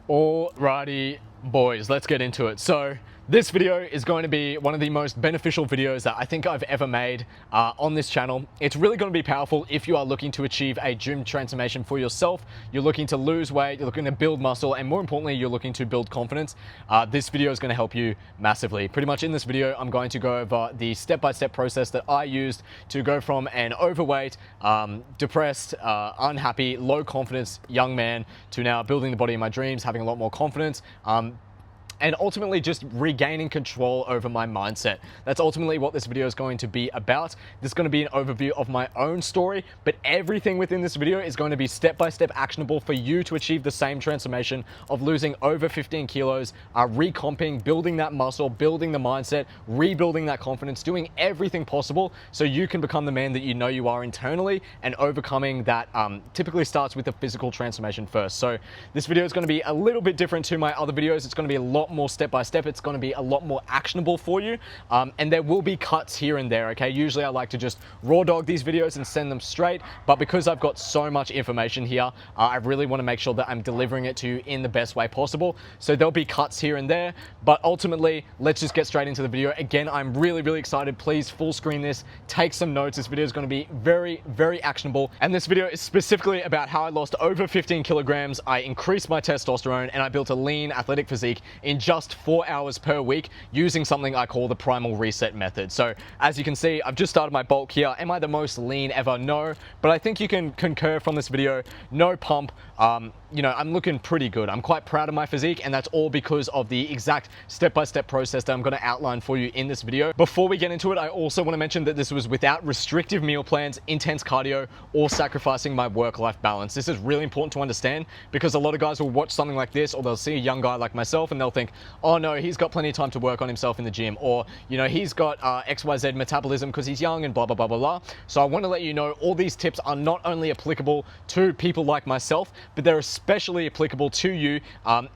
Alrighty, boys, let's get into it. So this video is going to be one of the most beneficial videos that I think I've ever made on this channel. It's really going to be powerful if you are looking to achieve a gym transformation for yourself. You're looking to lose weight, you're looking to build muscle, and more importantly, you're looking to build confidence. This video is going to help you massively. Pretty much in this video, I'm going to go over the step-by-step process that I used to go from an overweight, depressed, unhappy, low confidence young man to now building the body of my dreams, having a lot more confidence, and ultimately just regaining control over my mindset. That's ultimately what this video is going to be about. This is going to be an overview of my own story, but everything within this video is going to be step-by-step actionable for you to achieve the same transformation of losing over 15 kilos, recomping, building that muscle, building the mindset, rebuilding that confidence, doing everything possible so you can become the man that you know you are internally, and overcoming that typically starts with a physical transformation first. So this video is going to be a little bit different to my other videos. It's going to be a lot more step-by-step. It's going to be a lot more actionable for you, and there will be cuts here and there. Okay, usually I like to just raw dog these videos and send them straight, but because I've got so much information here, I really want to make sure that I'm delivering it to you in the best way possible. So there'll be cuts here and there, but ultimately let's just get straight into the video. Again, I'm really excited. Please full screen this, take some notes. This video is going to be very actionable, and this video is specifically about how I lost over 15 kilograms, I increased my testosterone, and I built a lean athletic physique in just 4 hours per week using something I call the Primal reset method. So as you can see, I've just started my bulk here. Am I the most lean ever? No, but I think you can concur from this video, no pump. You know, I'm looking pretty good. I'm quite proud of my physique, and that's all because of the exact step-by-step process that I'm going to outline for you in this video. Before we get into it, I also want to mention that this was without restrictive meal plans, intense cardio, or sacrificing my work-life balance. This is really important to understand because a lot of guys will watch something like this, or they'll see a young guy like myself and they'll think, oh no, he's got plenty of time to work on himself in the gym, or you know, he's got XYZ metabolism because he's young and blah blah blah. So I want to let you know all these tips are not only applicable to people like myself, but they're especially applicable to you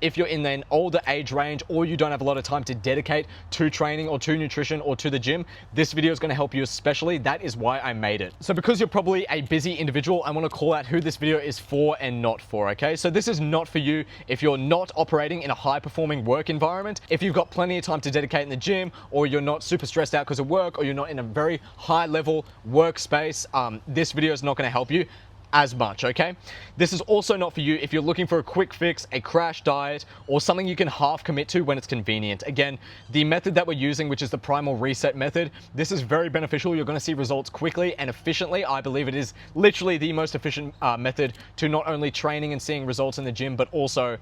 if you're in an older age range, or you don't have a lot of time to dedicate to training or to nutrition or to the gym. This video is going to help you especially. That is why I made it. So because you're probably a busy individual, I want to call out who this video is for and not for, okay? So this is not for you if you're not operating in a high performing work environment, if you've got plenty of time to dedicate in the gym, or you're not super stressed out because of work, or you're not in a very high level workspace, this video is not going to help you as much, okay? This is also not for you if you're looking for a quick fix, a crash diet, or something you can half commit to when it's convenient. Again, the method that we're using, which is the Primal reset method, this is very beneficial. You're going to see results quickly and efficiently. I believe it is literally the most efficient method to not only training and seeing results in the gym, but also,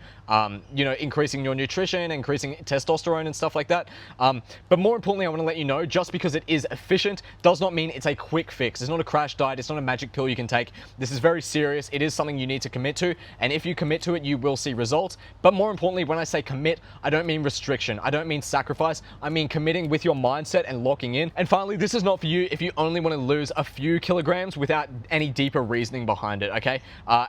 you know, increasing your nutrition, increasing testosterone and stuff like that. But more importantly, I want to let you know, just because it is efficient does not mean it's a quick fix. It's not a crash diet. It's not a magic pill you can take. This is very serious. It is something you need to commit to, and if you commit to it, you will see results. But more importantly, when I say commit, I don't mean restriction. I don't mean sacrifice. I mean committing with your mindset and locking in. And finally, this is not for you if you only want to lose a few kilograms without any deeper reasoning behind it, okay?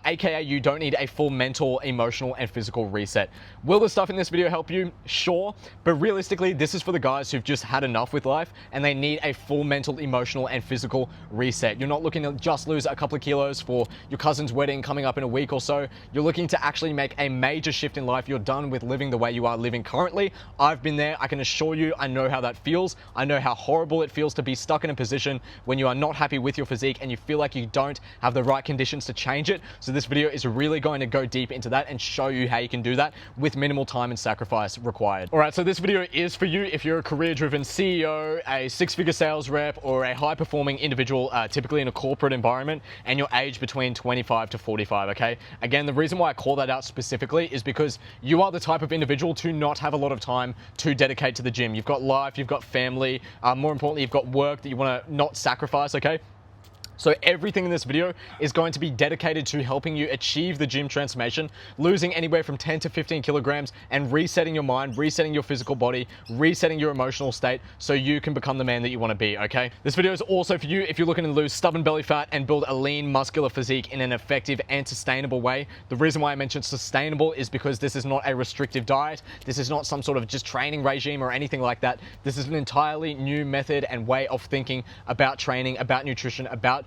AKA, you don't need a full mental, emotional, and physical reset. Will the stuff in this video help you? Sure, but realistically, this is for the guys who've just had enough with life and they need a full mental, emotional, and physical reset. You're not looking to just lose a couple of kilos for your cousin's wedding coming up in a week or so. You're looking to actually make a major shift in life. You're done with living the way you are living currently. I've been there. I can assure you, I know how that feels. I know how horrible it feels to be stuck in a position when you are not happy with your physique and you feel like you don't have the right conditions to change it. So this video is really going to go deep into that and show you how you can do that with minimal time and sacrifice required. All right, so this video is for you if you're a career-driven CEO, a six-figure sales rep, or a high-performing individual, typically in a corporate environment, and you're aged between 25 to 45, okay? Again, the reason why I call that out specifically is because you are the type of individual to not have a lot of time to dedicate to the gym. You've got life, you've got family, more importantly, you've got work that you want to not sacrifice, okay? So everything in this video is going to be dedicated to helping you achieve the gym transformation, losing anywhere from 10 to 15 kilograms and resetting your mind, resetting your physical body, resetting your emotional state so you can become the man that you want to be, okay? This video is also for you if you're looking to lose stubborn belly fat and build a lean, muscular physique in an effective and sustainable way. The reason why I mentioned sustainable is because this is not a restrictive diet. This is not some sort of just training regime or anything like that. This is an entirely new method and way of thinking about training, about nutrition, about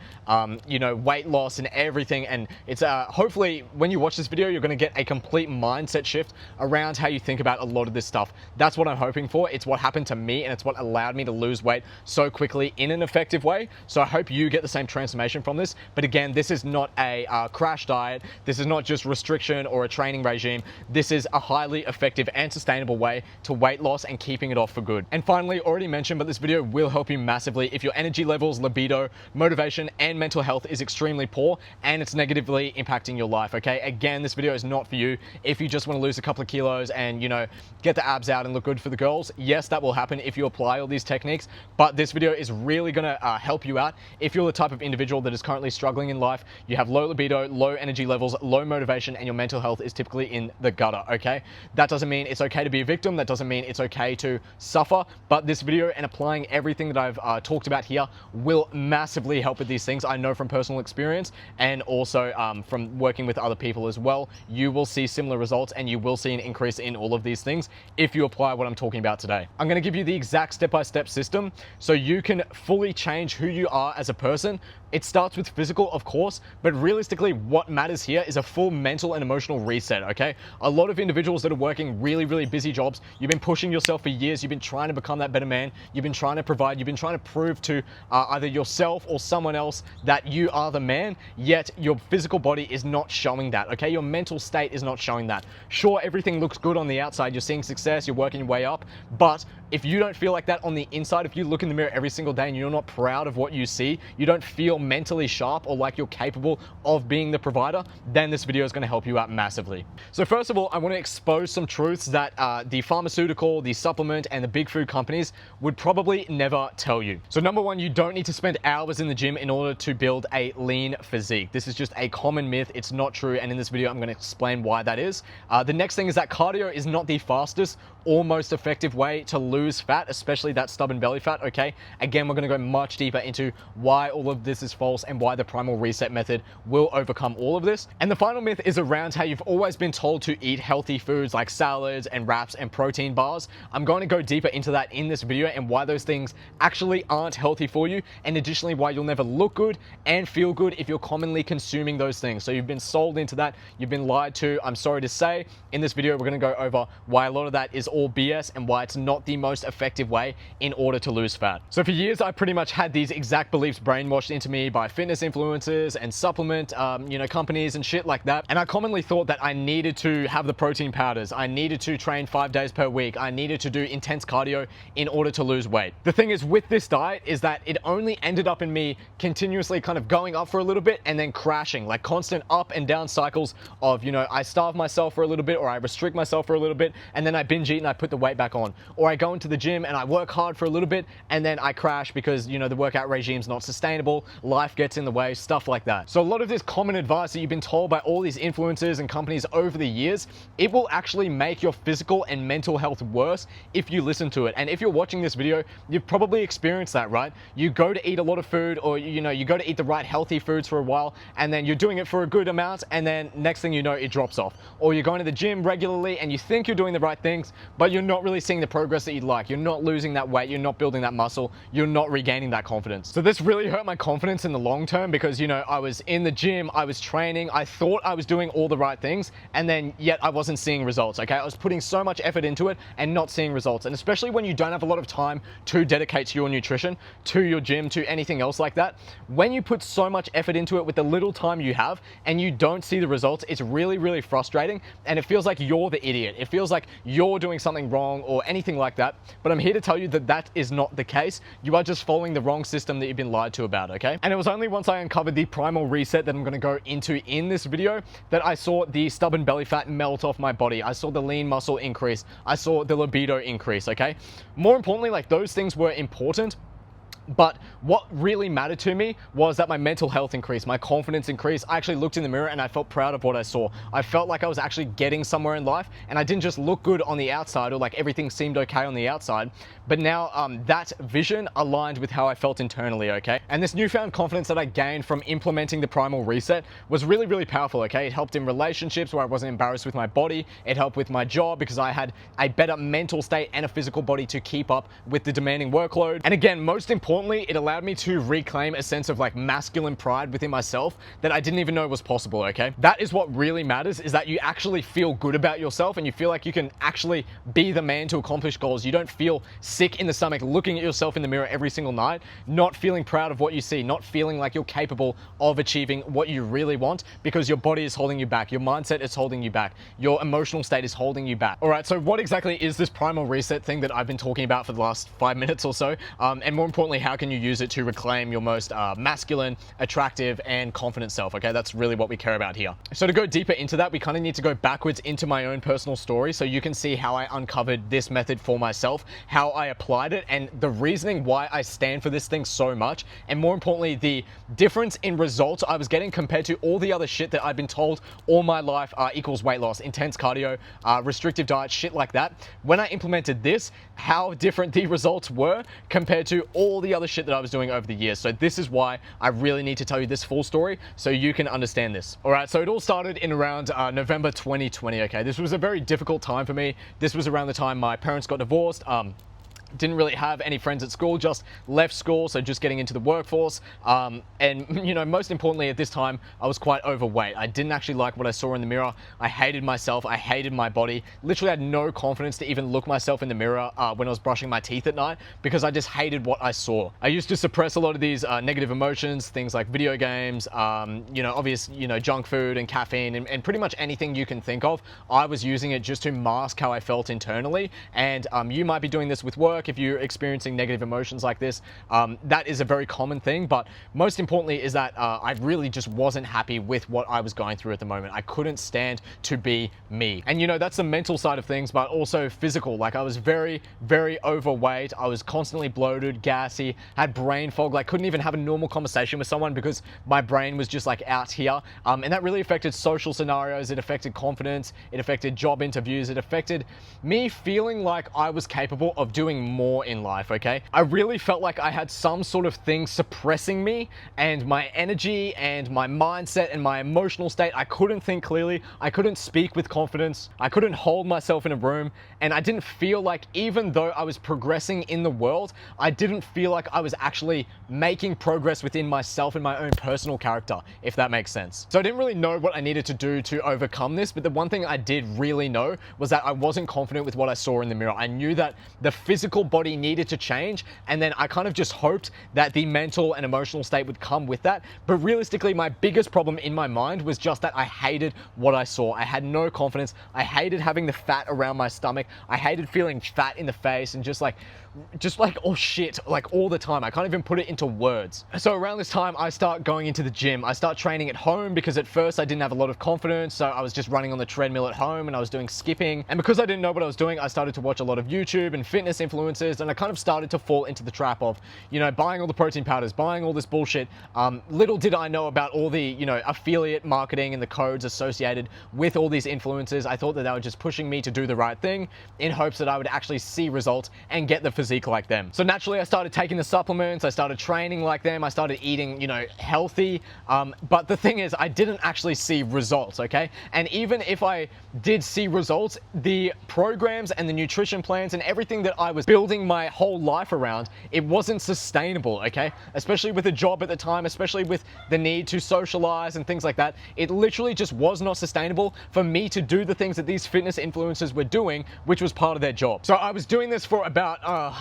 you know, weight loss and everything. And it's hopefully when you watch this video, you're going to get a complete mindset shift around how you think about a lot of this stuff. That's what I'm hoping for. It's what happened to me, and it's what allowed me to lose weight so quickly in an effective way. So I hope you get the same transformation from this. But again, this is not a crash diet. This is not just restriction or a training regime. This is a highly effective and sustainable way to weight loss and keeping it off for good. And finally, already mentioned, but this video will help you massively if your energy levels, libido, motivation, and mental health is extremely poor and it's negatively impacting your life, okay? Again, this video is not for you if you just want to lose a couple of kilos and, you know, get the abs out and look good for the girls. Yes, that will happen if you apply all these techniques, but this video is really gonna help you out if you're the type of individual that is currently struggling in life, you have low libido, low energy levels, low motivation, and your mental health is typically in the gutter, okay? That doesn't mean it's okay to be a victim, that doesn't mean it's okay to suffer, but this video and applying everything that I've talked about here will massively help with these things. I know from personal experience and also from working with other people as well. You will see similar results and you will see an increase in all of these things if you apply what I'm talking about today. I'm going to give you the exact step-by-step system so you can fully change who you are as a person. It starts with physical, of course, but realistically what matters here is a full mental and emotional reset, okay? A lot of individuals that are working really, really busy jobs, you've been pushing yourself for years, you've been trying to become that better man, you've been trying to provide, you've been trying to prove to either yourself or someone else that you are the man, yet your physical body is not showing that, okay? Your mental state is not showing that. Sure, everything looks good on the outside, you're seeing success, you're working your way up, but if you don't feel like that on the inside, if you look in the mirror every single day and you're not proud of what you see, you don't feel mentally sharp or like you're capable of being the provider, then this video is going to help you out massively. So first of all, I want to expose some truths that the pharmaceutical, the supplement, and the big food companies would probably never tell you. So number one, you don't need to spend hours in the gym in order to build a lean physique. This is just a common myth. It's not true. And in this video, I'm going to explain why that is. The next thing is that cardio is not the fastest or most effective way to lose fat, especially that stubborn belly fat, okay? Again, we're going to go much deeper into why all of this is false and why the Primal Reset method will overcome all of this. And the final myth is around how you've always been told to eat healthy foods like salads and wraps and protein bars. I'm going to go deeper into that in this video and why those things actually aren't healthy for you, and additionally why you'll never look good and feel good if you're commonly consuming those things. So you've been sold into that, you've been lied to. I'm sorry to say, in this video we're going to go over why a lot of that is all BS and why it's not the most effective way in order to lose fat. So for years I pretty much had these exact beliefs brainwashed into me by fitness influencers and supplement you know, companies and shit like that, and I commonly thought that I needed to have the protein powders, I needed to train 5 days per week, I needed to do intense cardio in order to lose weight. The thing is with this diet is that it only ended up in me continuously kind of going up for a little bit and then crashing, like constant up and down cycles of, you know, I starve myself for a little bit or I restrict myself for a little bit and then I binge eat and I put the weight back on, or I go into the gym and I work hard for a little bit and then I crash because, you know, the workout regime's not sustainable, life gets in the way, stuff like that. So a lot of this common advice that you've been told by all these influencers and companies over the years, it will actually make your physical and mental health worse if you listen to it. And if you're watching this video, you've probably experienced that, right? You go to eat a lot of food, or you know, you go to eat the right healthy foods for a while and then you're doing it for a good amount and then next thing you know it drops off. Or you're going to the gym regularly and you think you're doing the right things, but you're not really seeing the progress that you'd like. You're not losing that weight, you're not building that muscle, you're not regaining that confidence. So this really hurt my confidence in the long term because, you know, I was in the gym, I was training, I thought I was doing all the right things, and then yet I wasn't seeing results, okay? I was putting so much effort into it and not seeing results. And especially when you don't have a lot of time to dedicate to your nutrition, to your gym, to anything else like that, when you put so much effort into it with the little time you have and you don't see the results, it's really, really frustrating and it feels like you're the idiot. It feels like you're doing something wrong or anything like that. But I'm here to tell you that that is not the case. You are just following the wrong system that you've been lied to about, okay? And it was only once I uncovered the Primal Reset that I'm gonna go into in this video that I saw the stubborn belly fat melt off my body. I saw the lean muscle increase. I saw the libido increase, okay? More importantly, like those things were important, but what really mattered to me was that my mental health increased, my confidence increased. I actually looked in the mirror and I felt proud of what I saw. I felt like I was actually getting somewhere in life and I didn't just look good on the outside or like everything seemed okay on the outside, but now that vision aligned with how I felt internally, okay? And this newfound confidence that I gained from implementing the Primal Reset was really, really powerful, okay? It helped in relationships where I wasn't embarrassed with my body. It helped with my job because I had a better mental state and a physical body to keep up with the demanding workload. And again, most important, importantly, it allowed me to reclaim a sense of like masculine pride within myself that I didn't even know was possible, okay? That is what really matters, is that you actually feel good about yourself and you feel like you can actually be the man to accomplish goals. You don't feel sick in the stomach looking at yourself in the mirror every single night, not feeling proud of what you see, not feeling like you're capable of achieving what you really want because your body is holding you back, your mindset is holding you back, your emotional state is holding you back. All right, so what exactly is this primal reset thing that I've been talking about for the last 5 minutes or so? And more importantly, how can you use it to reclaim your most masculine, attractive, and confident self, okay? That's really what we care about here. So to go deeper into that, we kind of need to go backwards into my own personal story so you can see how I uncovered this method for myself, how I applied it, and the reasoning why I stand for this thing so much, and more importantly, the difference in results I was getting compared to all the other shit that I've been told all my life equals weight loss, intense cardio, restrictive diet, shit like that. When I implemented this, how different the results were compared to all the other shit that I was doing over the years. So this is why I really need to tell you this full story so you can understand this. All right, so it all started in around November 2020, okay? This was a very difficult time for me. This was around the time my parents got divorced. Didn't really have any friends at school, just left school, so just getting into the workforce. And you know, most importantly at this time, I was quite overweight. I didn't actually like what I saw in the mirror. I hated myself, I hated my body. Literally had no confidence to even look myself in the mirror when I was brushing my teeth at night because I just hated what I saw. I used to suppress a lot of these negative emotions, things like video games, you know, obvious, you know, junk food and caffeine and pretty much anything you can think of. I was using it just to mask how I felt internally. And you might be doing this with work. If you're experiencing negative emotions like this, that is a very common thing, but most importantly is that I really just wasn't happy with what I was going through at the moment. I couldn't stand to be me. And you know, that's the mental side of things, but also physical. Like I was very, very overweight. I was constantly bloated, gassy, had brain fog, like couldn't even have a normal conversation with someone because my brain was just like out here. And that really affected social scenarios. It affected confidence. It affected job interviews. It affected me feeling like I was capable of doing more in life, okay? I really felt like I had some sort of thing suppressing me and my energy and my mindset and my emotional state. I couldn't think clearly. I couldn't speak with confidence. I couldn't hold myself in a room. And I didn't feel like, even though I was progressing in the world, I didn't feel like I was actually making progress within myself and my own personal character, if that makes sense. So I didn't really know what I needed to do to overcome this, but the one thing I did really know was that I wasn't confident with what I saw in the mirror. I knew that the physical body needed to change, and then I kind of just hoped that the mental and emotional state would come with that. But realistically, my biggest problem in my mind was just that I hated what I saw. I had no confidence. I hated having the fat around my stomach. I hated feeling fat in the face and just like, oh shit, like all the time. I can't even put it into words. So around this time, I start going into the gym. I start training at home because at first I didn't have a lot of confidence. So I was just running on the treadmill at home and I was doing skipping. And because I didn't know what I was doing, I started to watch a lot of YouTube and fitness influencers, and I kind of started to fall into the trap of, you know, buying all the protein powders, buying all this bullshit. Little did I know about all the, you know, affiliate marketing and the codes associated with all these influencers. I thought that they were just pushing me to do the right thing in hopes that I would actually see results and get the physique like them. So naturally I started taking the supplements, I started training like them, I started eating, you know, healthy. But the thing is, I didn't actually see results, okay? And even if I did see results, the programs and the nutrition plans and everything that I was building my whole life around, it wasn't sustainable, okay? Especially with a job at the time, especially with the need to socialize and things like that. It literally just was not sustainable for me to do the things that these fitness influencers were doing, which was part of their job. So I was doing this for about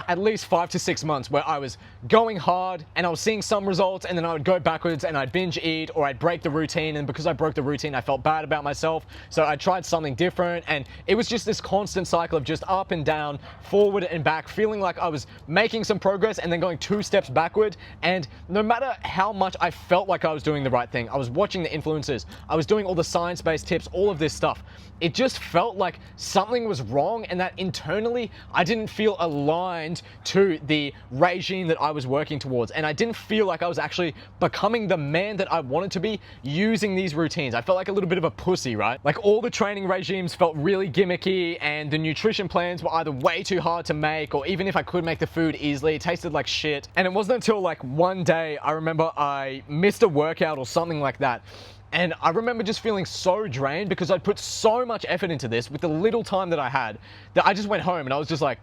at least 5 to 6 months, where I was going hard and I was seeing some results, and then I would go backwards and I'd binge eat, or I'd break the routine, and because I broke the routine, I felt bad about myself. So I tried something different, and it was just this constant cycle of just up and down, forward and back, feeling like I was making some progress and then going 2 steps backward. And no matter how much I felt like I was doing the right thing, I was watching the influencers, I was doing all the science-based tips, all of this stuff, it just felt like something was wrong, and that internally I didn't feel aligned to the regime that I was working towards. And I didn't feel like I was actually becoming the man that I wanted to be using these routines. I felt like a little bit of a pussy, right? Like all the training regimes felt really gimmicky, and the nutrition plans were either way too hard to make, or even if I could make the food easily, it tasted like shit. And it wasn't until like one day I remember I missed a workout or something like that, And I remember just feeling so drained because I'd put so much effort into this with the little time that I had, that I just went home and I was just like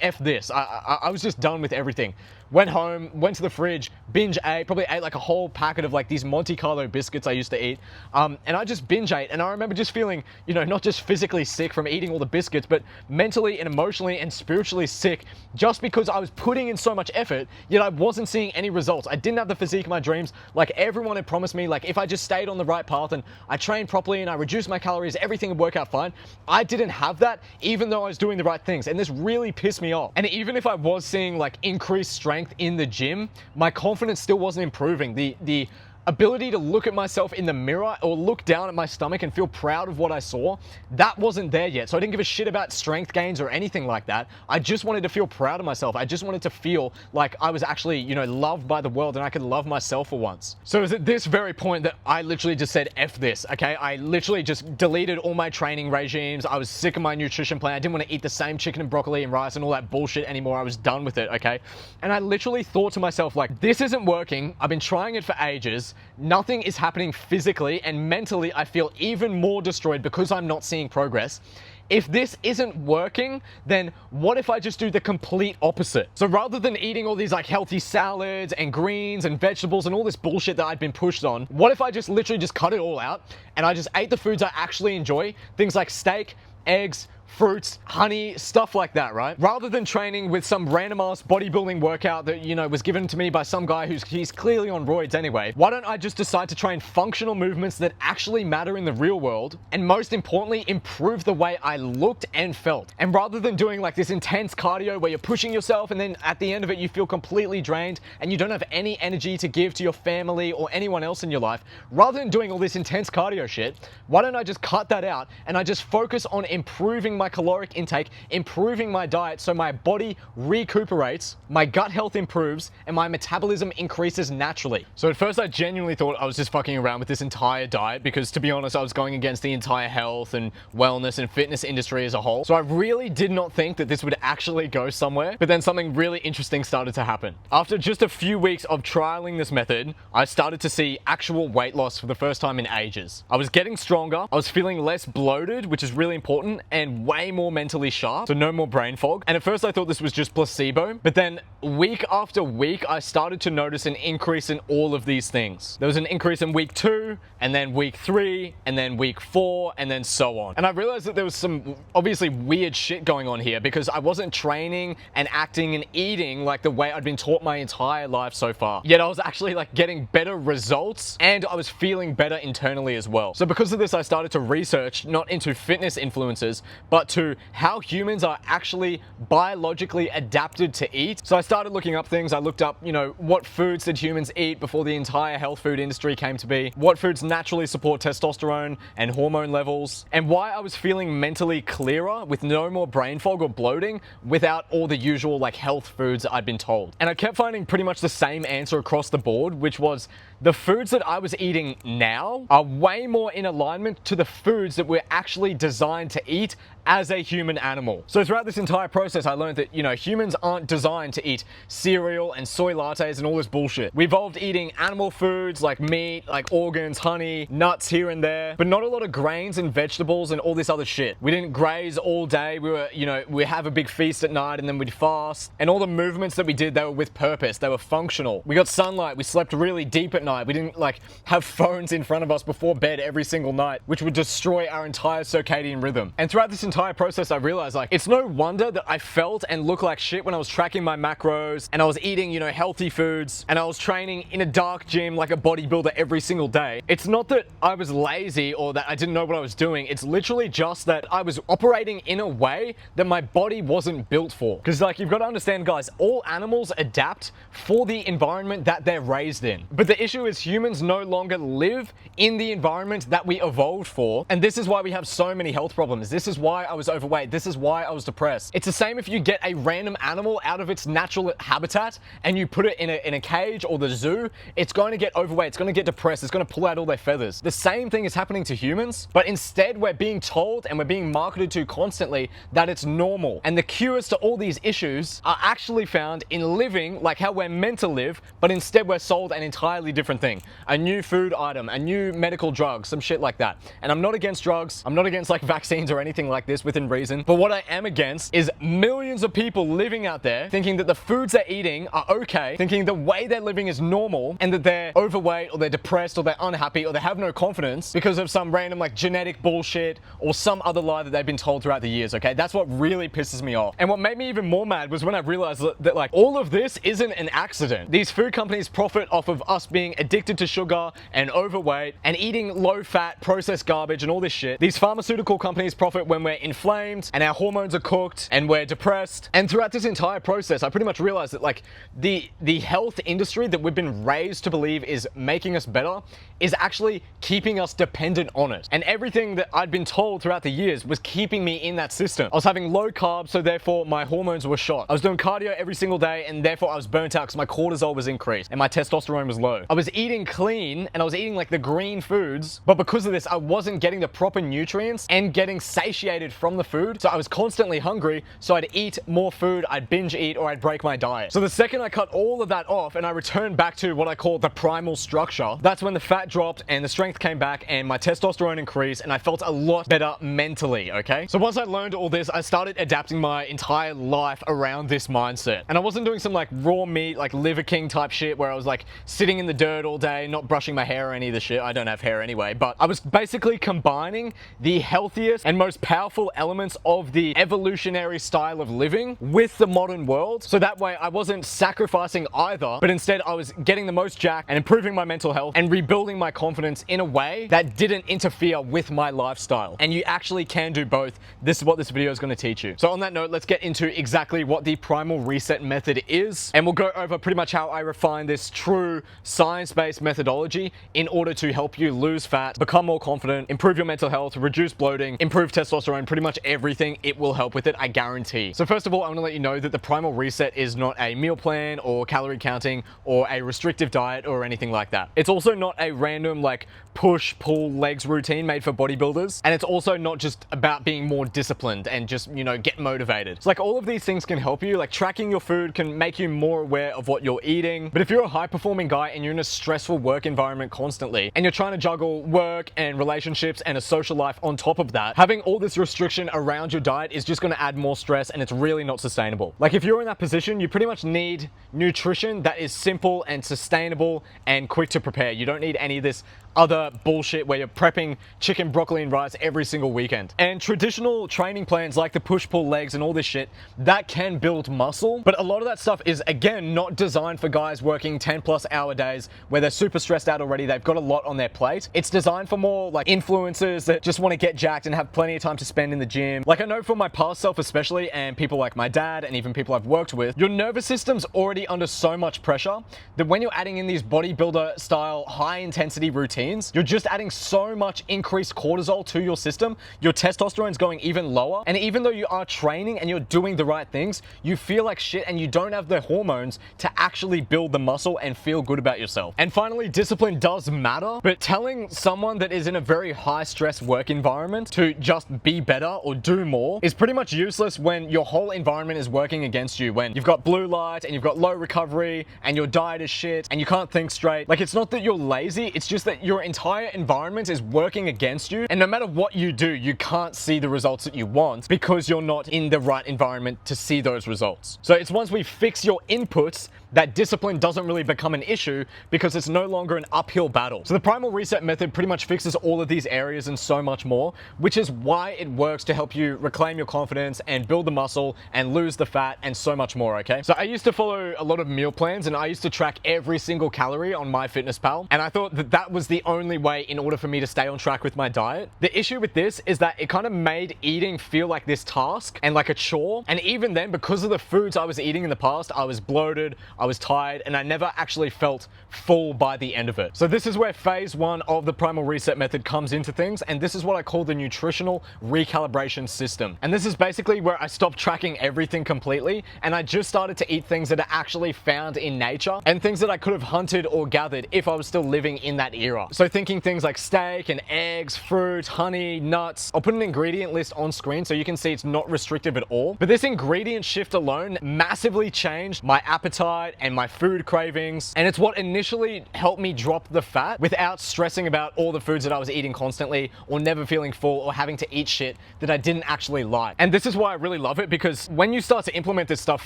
F this. I was just done with everything. Went home, went to the fridge, binge ate, probably ate like a whole packet of like these Monte Carlo biscuits I used to eat. And I just binge ate. And I remember just feeling, you know, not just physically sick from eating all the biscuits, but mentally and emotionally and spiritually sick just because I was putting in so much effort, yet I wasn't seeing any results. I didn't have the physique of my dreams like everyone had promised me. Like if I just stayed on the right path and I trained properly and I reduced my calories, everything would work out fine. I didn't have that even though I was doing the right things. And this really pissed me off. And even if I was seeing like increased strength in the gym, my confidence still wasn't improving. The ability to look at myself in the mirror or look down at my stomach and feel proud of what I saw, that wasn't there yet. So I didn't give a shit about strength gains or anything like that. I just wanted to feel proud of myself. I just wanted to feel like I was actually, you know, loved by the world and I could love myself for once. So it was at this very point that I literally just said, F this, okay? I literally just deleted all my training regimes. I was sick of my nutrition plan. I didn't want to eat the same chicken and broccoli and rice and all that bullshit anymore. I was done with it, okay? And I literally thought to myself, like, this isn't working. I've been trying it for ages. Nothing is happening physically, and mentally I feel even more destroyed because I'm not seeing progress. If this isn't working, then what if I just do the complete opposite? So rather than eating all these like healthy salads and greens and vegetables and all this bullshit that I'd been pushed on, what if I just literally just cut it all out and I just ate the foods I actually enjoy? Things like steak, eggs, fruits, honey, stuff like that, right? Rather than training with some random ass bodybuilding workout that, you know, was given to me by some guy he's clearly on roids anyway, why don't I just decide to train functional movements that actually matter in the real world, and most importantly, improve the way I looked and felt? And rather than doing like this intense cardio where you're pushing yourself and then at the end of it you feel completely drained and you don't have any energy to give to your family or anyone else in your life, rather than doing all this intense cardio shit, why don't I just cut that out and I just focus on improving my caloric intake, improving my diet so my body recuperates, my gut health improves, and my metabolism increases naturally. So at first I genuinely thought I was just fucking around with this entire diet because, to be honest, I was going against the entire health and wellness and fitness industry as a whole. So I really did not think that this would actually go somewhere, but then something really interesting started to happen. After just a few weeks of trialing this method, I started to see actual weight loss for the first time in ages. I was getting stronger, I was feeling less bloated, which is really important, and way more mentally sharp, so no more brain fog. And at first I thought this was just placebo, but then week after week I started to notice an increase in all of these things. There was an increase in week 2, and then week 3, and then week 4, and then so on. And I realized that there was some obviously weird shit going on here because I wasn't training and acting and eating like the way I'd been taught my entire life so far. Yet I was actually like getting better results and I was feeling better internally as well. So because of this, I started to research not into fitness influencers, but to how humans are actually biologically adapted to eat. So I started looking up things. I looked up, you know, what foods did humans eat before the entire health food industry came to be, what foods naturally support testosterone and hormone levels, and why I was feeling mentally clearer with no more brain fog or bloating without all the usual like health foods I'd been told. And I kept finding pretty much the same answer across the board, which was the foods that I was eating now are way more in alignment to the foods that we're actually designed to eat as a human animal. So throughout this entire process, I learned that, you know, humans aren't designed to eat cereal and soy lattes and all this bullshit. We evolved eating animal foods like meat, like organs, honey, nuts here and there, but not a lot of grains and vegetables and all this other shit. We didn't graze all day. We were, you know, we have a big feast at night and then we'd fast. And all the movements that we did, they were with purpose. They were functional. We got sunlight. We slept really deep at night. We didn't like have phones in front of us before bed every single night, which would destroy our entire circadian rhythm. And throughout this entire process, I realized like it's no wonder that I felt and looked like shit when I was tracking my macros and I was eating, you know, healthy foods and I was training in a dark gym like a bodybuilder every single day. It's not that I was lazy or that I didn't know what I was doing. It's literally just that I was operating in a way that my body wasn't built for. Because like you've got to understand, guys, all animals adapt for the environment that they're raised in. But the issue is humans no longer live in the environment that we evolved for. And this is why we have so many health problems. This is why I was overweight. This is why I was depressed. It's the same if you get a random animal out of its natural habitat and you put it in a cage or the zoo, it's going to get overweight. It's going to get depressed. It's going to pull out all their feathers. The same thing is happening to humans, but instead we're being told and we're being marketed to constantly that it's normal. And the cures to all these issues are actually found in living like how we're meant to live, but instead we're sold an entirely different different thing, a new food item, a new medical drug, some shit like that. And I'm not against drugs, I'm not against like vaccines or anything like this within reason, but what I am against is millions of people living out there thinking that the foods they're eating are okay, thinking the way they're living is normal, and that they're overweight or they're depressed or they're unhappy or they have no confidence because of some random like genetic bullshit or some other lie that they've been told throughout the years, okay? That's what really pisses me off. And what made me even more mad was when I realized that like all of this isn't an accident. These food companies profit off of us being addicted to sugar and overweight and eating low-fat processed garbage and all this shit. These pharmaceutical companies profit when we're inflamed and our hormones are cooked and we're depressed. And throughout this entire process, I pretty much realized that like the health industry that we've been raised to believe is making us better is actually keeping us dependent on it. And everything that I'd been told throughout the years was keeping me in that system. I was having low carbs, so therefore my hormones were shot. I was doing cardio every single day, and therefore I was burnt out because my cortisol was increased and my testosterone was low. I was eating clean and I was eating like the green foods, but because of this, I wasn't getting the proper nutrients and getting satiated from the food. So I was constantly hungry, so I'd eat more food, I'd binge eat, or I'd break my diet. So the second I cut all of that off and I returned back to what I call the primal structure, that's when the fat dropped and the strength came back and my testosterone increased and I felt a lot better mentally, okay? So once I learned all this, I started adapting my entire life around this mindset. And I wasn't doing some like raw meat, like Liver King type shit where I was like sitting in the dirt all day, not brushing my hair or any of the shit. I don't have hair anyway, but I was basically combining the healthiest and most powerful elements of the evolutionary style of living with the modern world. So that way I wasn't sacrificing either, but instead I was getting the most jack and improving my mental health and rebuilding my confidence in a way that didn't interfere with my lifestyle. And you actually can do both. This is what this video is going to teach you. So on that note, let's get into exactly what the Primal Reset method is. And we'll go over pretty much how I refine this true science-based methodology in order to help you lose fat, become more confident, improve your mental health, reduce bloating, improve testosterone, pretty much everything. It will help with it, I guarantee. So first of all, I want to let you know that the Primal Reset is not a meal plan or calorie counting or a restrictive diet or anything like that. It's also not a random like push, pull, legs routine made for bodybuilders. And it's also not just about being more disciplined and just, you know, get motivated. It's like all of these things can help you. Like tracking your food can make you more aware of what you're eating. But if you're a high performing guy and you're in a stressful work environment constantly, and you're trying to juggle work and relationships and a social life on top of that, having all this restriction around your diet is just going to add more stress and it's really not sustainable. Like if you're in that position, you pretty much need nutrition that is simple and sustainable and quick to prepare. You don't need any of this other bullshit where you're prepping chicken, broccoli, and rice every single weekend. And traditional training plans like the push-pull legs and all this shit, that can build muscle, but a lot of that stuff is, again, not designed for guys working 10+ hour days where they're super stressed out already, they've got a lot on their plate. It's designed for more like influencers that just want to get jacked and have plenty of time to spend in the gym. Like I know for my past self especially, and people like my dad and even people I've worked with, your nervous system's already under so much pressure that when you're adding in these bodybuilder style high intensity routines, you're just adding so much increased cortisol to your system. Your testosterone's going even lower. And even though you are training and you're doing the right things, you feel like shit and you don't have the hormones to actually build the muscle and feel good about yourself. And finally, discipline does matter, but telling someone that is in a very high stress work environment to just be better or do more is pretty much useless when your whole environment is working against you, when you've got blue light and you've got low recovery and your diet is shit and you can't think straight. Like it's not that you're lazy, it's just that your entire environment is working against you, and no matter what you do, you can't see the results that you want because you're not in the right environment to see those results. So it's once we fix your inputs that discipline doesn't really become an issue because it's no longer an uphill battle. So the Primal Reset method pretty much fixes all of these areas and so much more, which is why it works to help you reclaim your confidence and build the muscle and lose the fat and so much more, okay? So I used to follow a lot of meal plans and I used to track every single calorie on MyFitnessPal, and I thought that that was the only way in order for me to stay on track with my diet. The issue with this is that it kind of made eating feel like this task and like a chore, and even then, because of the foods I was eating in the past, I was bloated, I was tired, and I never actually felt full by the end of it. So this is where phase one of the Primal Reset method comes into things, and this is what I call the nutritional recalibration system. And this is basically where I stopped tracking everything completely, and I just started to eat things that are actually found in nature and things that I could have hunted or gathered if I was still living in that era. So thinking things like steak and eggs, fruit, honey, nuts. I'll put an ingredient list on screen so you can see it's not restrictive at all. But this ingredient shift alone massively changed my appetite and my food cravings, and it's what initially actually helped me drop the fat without stressing about all the foods that I was eating constantly, or never feeling full, or having to eat shit that I didn't actually like. And this is why I really love it, because when you start to implement this stuff,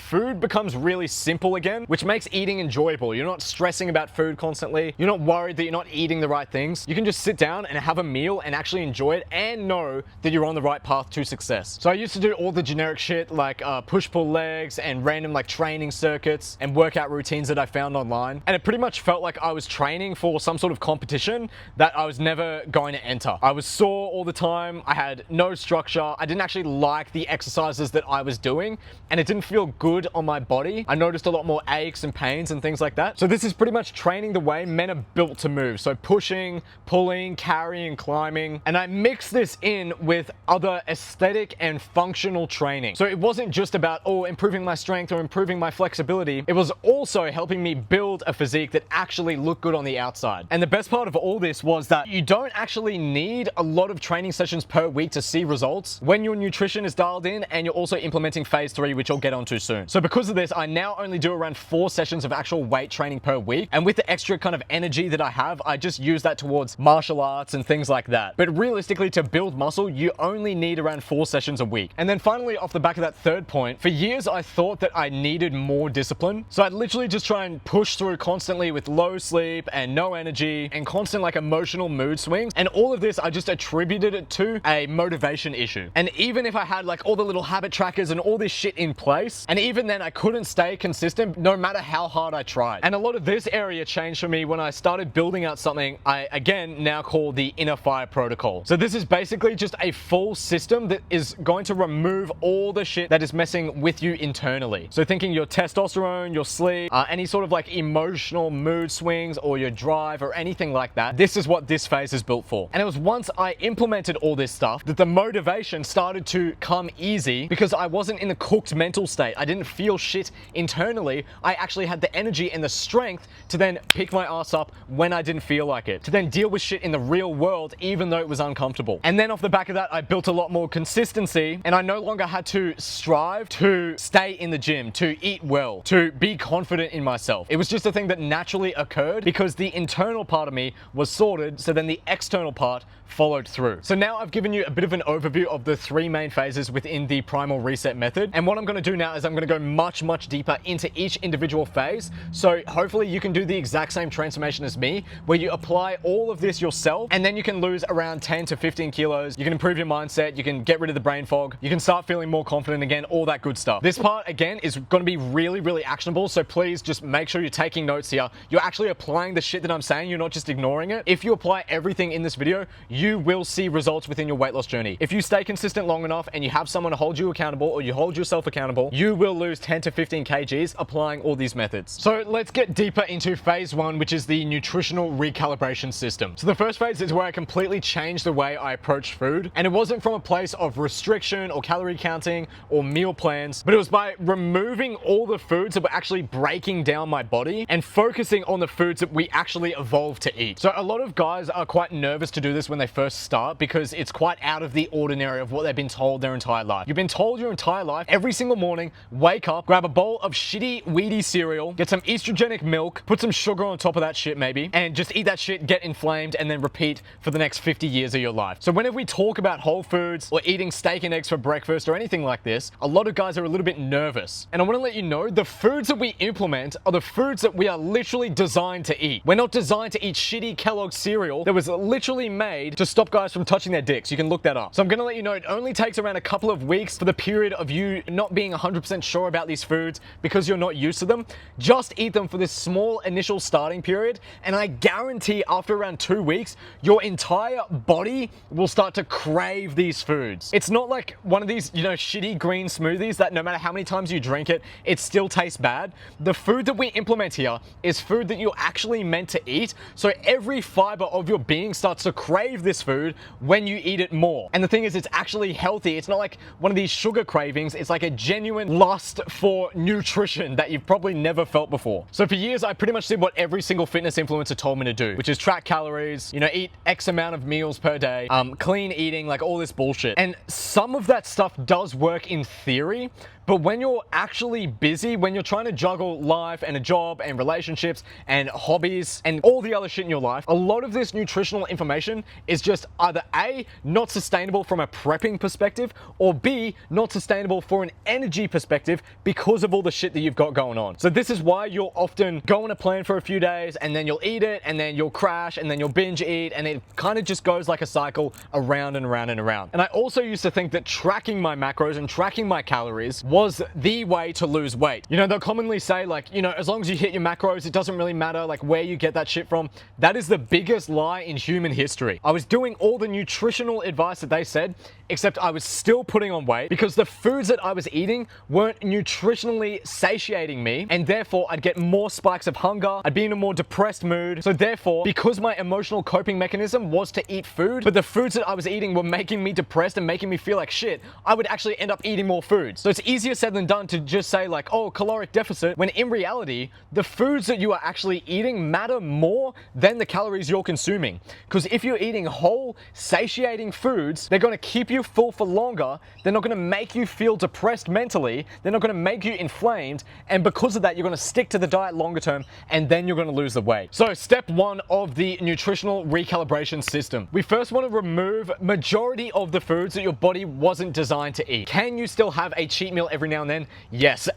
food becomes really simple again, which makes eating enjoyable. You're not stressing about food constantly. You're not worried that you're not eating the right things. You can just sit down and have a meal and actually enjoy it and know that you're on the right path to success. So I used to do all the generic shit like push-pull legs and random like training circuits and workout routines that I found online. And it pretty much felt like I was training for some sort of competition that I was never going to enter. I was sore all the time. I had no structure. I didn't actually like the exercises that I was doing, and it didn't feel good on my body. I noticed a lot more aches and pains and things like that. So this is pretty much training the way men are built to move. So pushing, pulling, carrying, climbing. And I mixed this in with other aesthetic and functional training. So it wasn't just about, oh, improving my strength or improving my flexibility. It was also helping me build a physique that actually looked good on the outside. And the best part of all this was that you don't actually need a lot of training sessions per week to see results when your nutrition is dialed in and you're also implementing phase 3, which I'll get onto soon. So because of this, I now only do around 4 sessions of actual weight training per week. And with the extra kind of energy that I have, I just use that towards martial arts and things like that. But realistically, to build muscle, you only need around 4 sessions a week. And then finally, off the back of that third point, for years I thought that I needed more discipline. So I'd literally just try and push through constantly with low sleep and no energy and constant like emotional mood swings. And all of this, I just attributed it to a motivation issue. And even if I had like all the little habit trackers and all this shit in place, and even then I couldn't stay consistent no matter how hard I tried. And a lot of this area changed for me when I started building out something I again now call the Inner Fire Protocol. So this is basically just a full system that is going to remove all the shit that is messing with you internally. So thinking your testosterone, your sleep, any sort of like emotional mood swings or your drive or anything like that, this is what this phase is built for. And it was once I implemented all this stuff that the motivation started to come easy, because I wasn't in a cooked mental state. I didn't feel shit internally. I actually had the energy and the strength to then pick my ass up when I didn't feel like it, to then deal with shit in the real world even though it was uncomfortable. And then off the back of that, I built a lot more consistency, and I no longer had to strive to stay in the gym, to eat well, to be confident in myself. It was just a thing that naturally occurred because the internal part of me was sorted, so then the external part followed through. So now I've given you a bit of an overview of the 3 main phases within the Primal Reset method. And what I'm going to do now is I'm going to go much deeper into each individual phase. So hopefully you can do the exact same transformation as me, where you apply all of this yourself, and then you can lose around 10 to 15 kilos. You can improve your mindset. You can get rid of the brain fog. You can start feeling more confident again, all that good stuff. This part again is going to be really actionable. So please just make sure you're taking notes here. You're actually applying the shit that I'm saying. You're not just ignoring it. If you apply everything in this video, you will see results within your weight loss journey. If you stay consistent long enough and you have someone to hold you accountable, or you hold yourself accountable, you will lose 10 to 15 kgs applying all these methods. So let's get deeper into phase 1, which is the nutritional recalibration system. So the first phase is where I completely changed the way I approach food. And it wasn't from a place of restriction or calorie counting or meal plans, but it was by removing all the foods that were actually breaking down my body and focusing on the foods that we actually evolved to eat. So a lot of guys are quite nervous to do this when they first start, because it's quite out of the ordinary of what they've been told their entire life. You've been told your entire life, every single morning, wake up, grab a bowl of shitty, weedy cereal, get some estrogenic milk, put some sugar on top of that shit maybe, and just eat that shit, get inflamed, and then repeat for the next 50 years of your life. So whenever we talk about whole foods or eating steak and eggs for breakfast or anything like this, a lot of guys are a little bit nervous. And I want to let you know, the foods that we implement are the foods that we are literally designed to eat. We're not designed to eat shitty Kellogg's cereal that was literally made to stop guys from touching their dicks. You can look that up. So I'm going to let you know, it only takes around a couple of weeks for the period of you not being 100% sure about these foods because you're not used to them. Just eat them for this small initial starting period, and I guarantee after around 2 weeks, your entire body will start to crave these foods. It's not like one of these, shitty green smoothies that no matter how many times you drink it, it still tastes bad. The food that we implement here is food that you're actually meant to eat, so every fiber of your being starts to crave this food when you eat it more. And the thing is, it's actually healthy. It's not like one of these sugar cravings. It's like a genuine lust for nutrition that you've probably never felt before. So for years, I pretty much did what every single fitness influencer told me to do, which is track calories, eat X amount of meals per day, clean eating, like all this bullshit. And some of that stuff does work in theory, But when you're actually busy, when you're trying to juggle life and a job and relationships and hobbies and all the other shit in your life, a lot of this nutritional information is just either A, not sustainable from a prepping perspective, or B, not sustainable for an energy perspective because of all the shit that you've got going on. So this is why you'll often go on a plan for a few days and then you'll eat it and then you'll crash and then you'll binge eat, and it kind of just goes like a cycle around and around and around. And I also used to think that tracking my macros and tracking my calories was the way to lose weight. You know, they'll commonly say like, you know, as long as you hit your macros, it doesn't really matter like where you get that shit from. That is the biggest lie in human history. I was doing all the nutritional advice that they said, except I was still putting on weight because the foods that I was eating weren't nutritionally satiating me, and therefore I'd get more spikes of hunger, I'd be in a more depressed mood. So therefore, because my emotional coping mechanism was to eat food, but the foods that I was eating were making me depressed and making me feel like shit, I would actually end up eating more food. So it's easier said than done to just say like, oh, caloric deficit, when in reality, the foods that you are actually eating matter more than the calories you're consuming. Because if you're eating whole, satiating foods, they're going to keep you full for longer, they're not going to make you feel depressed mentally, they're not going to make you inflamed, and because of that, you're going to stick to the diet longer term, and then you're going to lose the weight. So step one of the nutritional recalibration system. We first want to remove majority of the foods that your body wasn't designed to eat. Can you still have a cheat meal every now and then? Yes,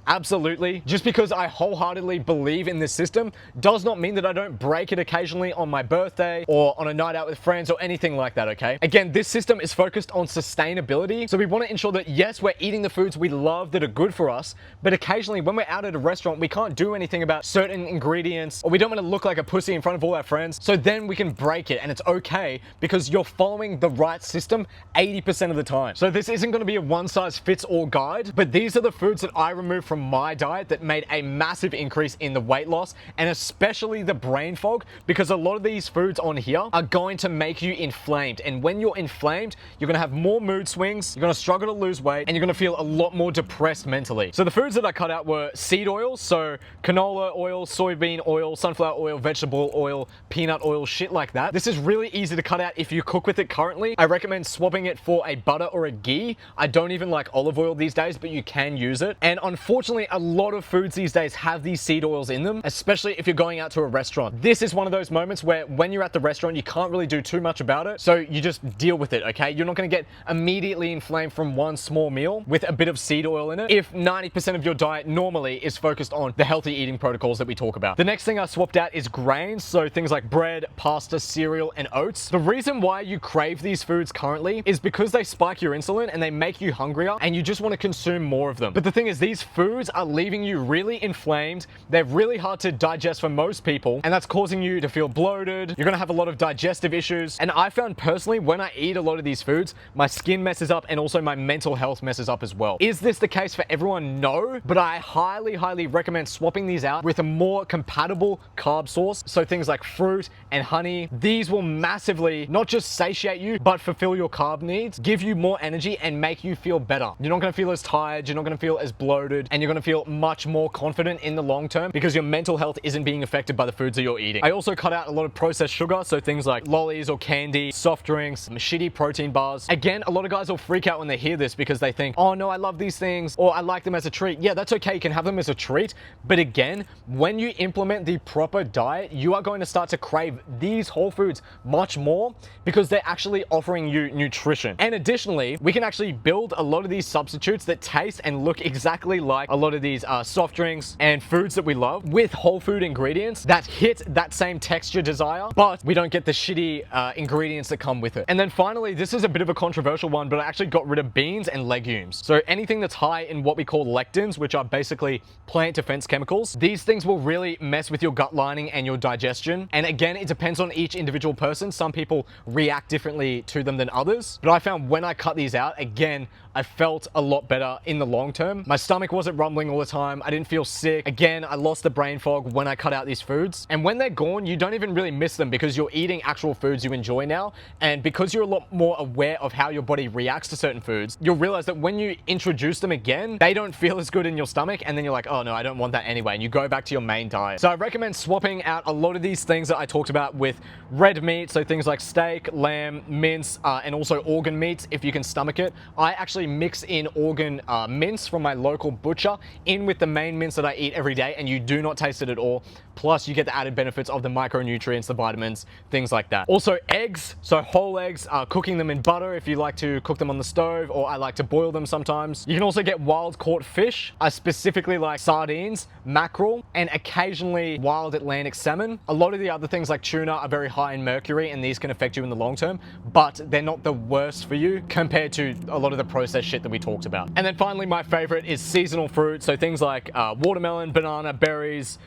absolutely. Just because I wholeheartedly believe in this system does not mean that I don't break it occasionally on my birthday or on a night out with friends or anything like that, okay? Again, this system is focused on sustainability. So we want to ensure that yes, we're eating the foods we love that are good for us, but occasionally when we're out at a restaurant, we can't do anything about certain ingredients, or we don't want to look like a pussy in front of all our friends. So then we can break it, and it's okay because you're following the right system 80% of the time. So this isn't going to be a one size fits all guide, but these are the foods that I removed from my diet that made a massive increase in the weight loss, and especially the brain fog, because a lot of these foods on here are going to make you inflamed. And when you're inflamed, you're going to have more mood swings, you're going to struggle to lose weight, and you're going to feel a lot more depressed mentally. So the foods that I cut out were seed oils, so canola oil, soybean oil, sunflower oil, vegetable oil, peanut oil, shit like that. This is really easy to cut out if you cook with it currently. I recommend swapping it for a butter or a ghee. I don't even like olive oil these days, but you can use it. And unfortunately, a lot of foods these days have these seed oils in them, especially if you're going out to a restaurant. This is one of those moments where when you're at the restaurant, you can't really do too much about it. So you just deal with it, okay? You're not going to get immediately inflamed from one small meal with a bit of seed oil in it if 90% of your diet normally is focused on the healthy eating protocols that we talk about. The next thing I swapped out is grains, so things like bread, pasta, cereal, and oats. The reason why you crave these foods currently is because they spike your insulin and they make you hungrier and you just want to consume more of them. But the thing is, these foods are leaving you really inflamed. They're really hard to digest for most people, and that's causing you to feel bloated. You're going to have a lot of digestive issues. And I found personally, when I eat a lot of these foods, my skin messes up and also my mental health messes up as well. Is this the case for everyone? No, but I highly recommend swapping these out with a more compatible carb source. So things like fruit and honey, these will massively not just satiate you, but fulfill your carb needs, give you more energy and make you feel better. You're not going to feel as tired, you're not going to feel as bloated, and you're going to feel much more confident in the long term because your mental health isn't being affected by the foods that you're eating. I also cut out a lot of processed sugar, so things like lollies or candy, soft drinks, shitty protein bars. Again, a lot of guys will freak out when they hear this because they think, oh no, I love these things, or I like them as a treat. Yeah, that's okay, you can have them as a treat, but again, when you implement the proper diet, you are going to start to crave these whole foods much more because they're actually offering you nutrition. And additionally, we can actually build a lot of these substitutes that taste and look exactly like a lot of these soft drinks and foods that we love with whole food ingredients that hit that same texture desire, but we don't get the shitty ingredients that come with it. And then finally, this is a bit of a controversial one, but I actually got rid of beans and legumes. So anything that's high in what we call lectins, which are basically plant defense chemicals, these things will really mess with your gut lining and your digestion. And again, it depends on each individual person. Some people react differently to them than others. But I found when I cut these out, again, I felt a lot better in the long term. My stomach wasn't rumbling all the time. I didn't feel sick. Again, I lost the brain fog when I cut out these foods. And when they're gone, you don't even really miss them because you're eating actual foods you enjoy now. And because you're a lot more aware of how your body reacts to certain foods, you'll realize that when you introduce them again, they don't feel as good in your stomach. And then you're like, oh no, I don't want that anyway. And you go back to your main diet. So I recommend swapping out a lot of these things that I talked about with red meat. So things like steak, lamb, mince, and also organ meats if you can stomach it. I actually actually mix in organ mince from my local butcher in with the main mince that I eat every day, and you do not taste it at all. Plus, you get the added benefits of the micronutrients, the vitamins, things like that. Also, eggs, so whole eggs, cooking them in butter if you like to cook them on the stove, or I like to boil them sometimes. You can also get wild caught fish. I specifically like sardines, mackerel, and occasionally wild Atlantic salmon. A lot of the other things like tuna are very high in mercury, and these can affect you in the long term, but they're not the worst for you compared to a lot of the processed shit that we talked about. And then finally, my favorite is seasonal fruit. So things like watermelon, banana, berries,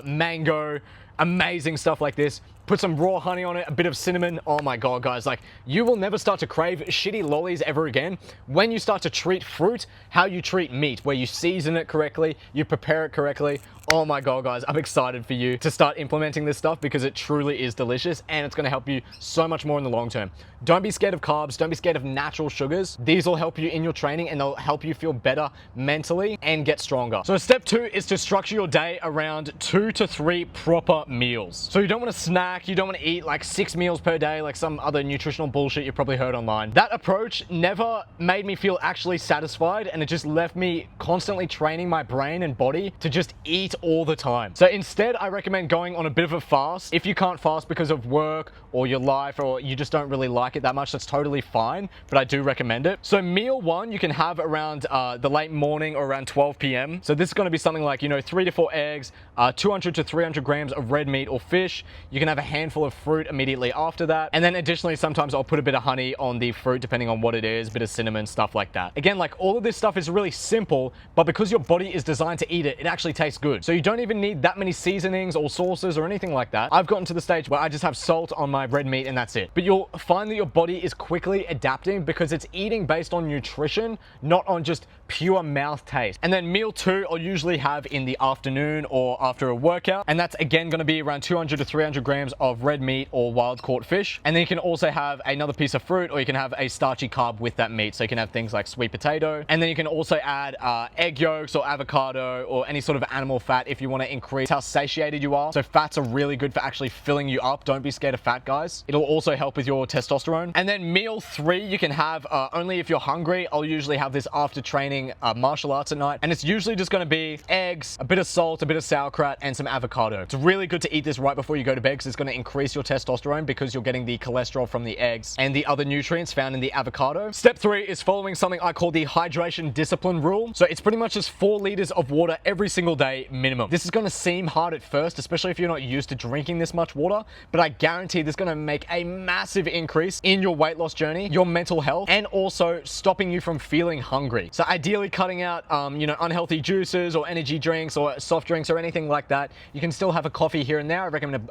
mango, amazing stuff like this. Put some raw honey on it, a bit of cinnamon. Oh my God, guys, like you will never start to crave shitty lollies ever again when you start to treat fruit how you treat meat, where you season it correctly, you prepare it correctly. Oh my God, guys, I'm excited for you to start implementing this stuff because it truly is delicious and it's gonna help you so much more in the long term. Don't be scared of carbs, don't be scared of natural sugars. These will help you in your training and they'll help you feel better mentally and get stronger. So step 2 is to structure your day around 2 to 3 proper meals. So you don't wanna snack, you don't wanna eat like 6 meals per day like some other nutritional bullshit you probably heard online. That approach never made me feel actually satisfied, and it just left me constantly training my brain and body to just eat all the time. So instead, I recommend going on a bit of a fast. If you can't fast because of work or your life, or you just don't really like it that much, that's totally fine, but I do recommend it. So meal 1 you can have around the late morning or around 12 p.m. So this is going to be something like, 3 to 4 eggs, 200 to 300 grams of red meat or fish. You can have a handful of fruit immediately after that, and then additionally sometimes I'll put a bit of honey on the fruit depending on what it is, a bit of cinnamon, stuff like that. Again, like all of this stuff is really simple, but because your body is designed to eat it, it actually tastes good. So you don't even need that many seasonings or sauces or anything like that. I've gotten to the stage where I just have salt on my red meat and that's it. But you'll find that your body is quickly adapting because it's eating based on nutrition, not on just pure mouth taste. And then meal 2 I'll usually have in the afternoon or after a workout, and that's again going to be around 200 to 300 grams of red meat or wild caught fish. And then you can also have another piece of fruit, or you can have a starchy carb with that meat. So you can have things like sweet potato, and then you can also add egg yolks or avocado or any sort of animal fat if you want to increase how satiated you are. So fats are really good for actually filling you up. Don't be scared of fat, guys. It'll also help with your testosterone. And then meal 3 you can have only if you're hungry. I'll usually have this after training martial arts at night, and it's usually just going to be eggs, a bit of salt, a bit of sauerkraut, and some avocado. It's really good to eat this right before you go to bed because it's going to increase your testosterone because you're getting the cholesterol from the eggs and the other nutrients found in the avocado. Step 3 is following something I call the hydration discipline rule. So it's pretty much just 4 liters of water every single day minimum. This is going to seem hard at first, especially if you're not used to drinking this much water, but I guarantee this is going to make a massive increase in your weight loss journey, your mental health, and also stopping you from feeling hungry. So ideally cutting out unhealthy juices or energy drinks or soft drinks or anything like that. You can still have a coffee here and there.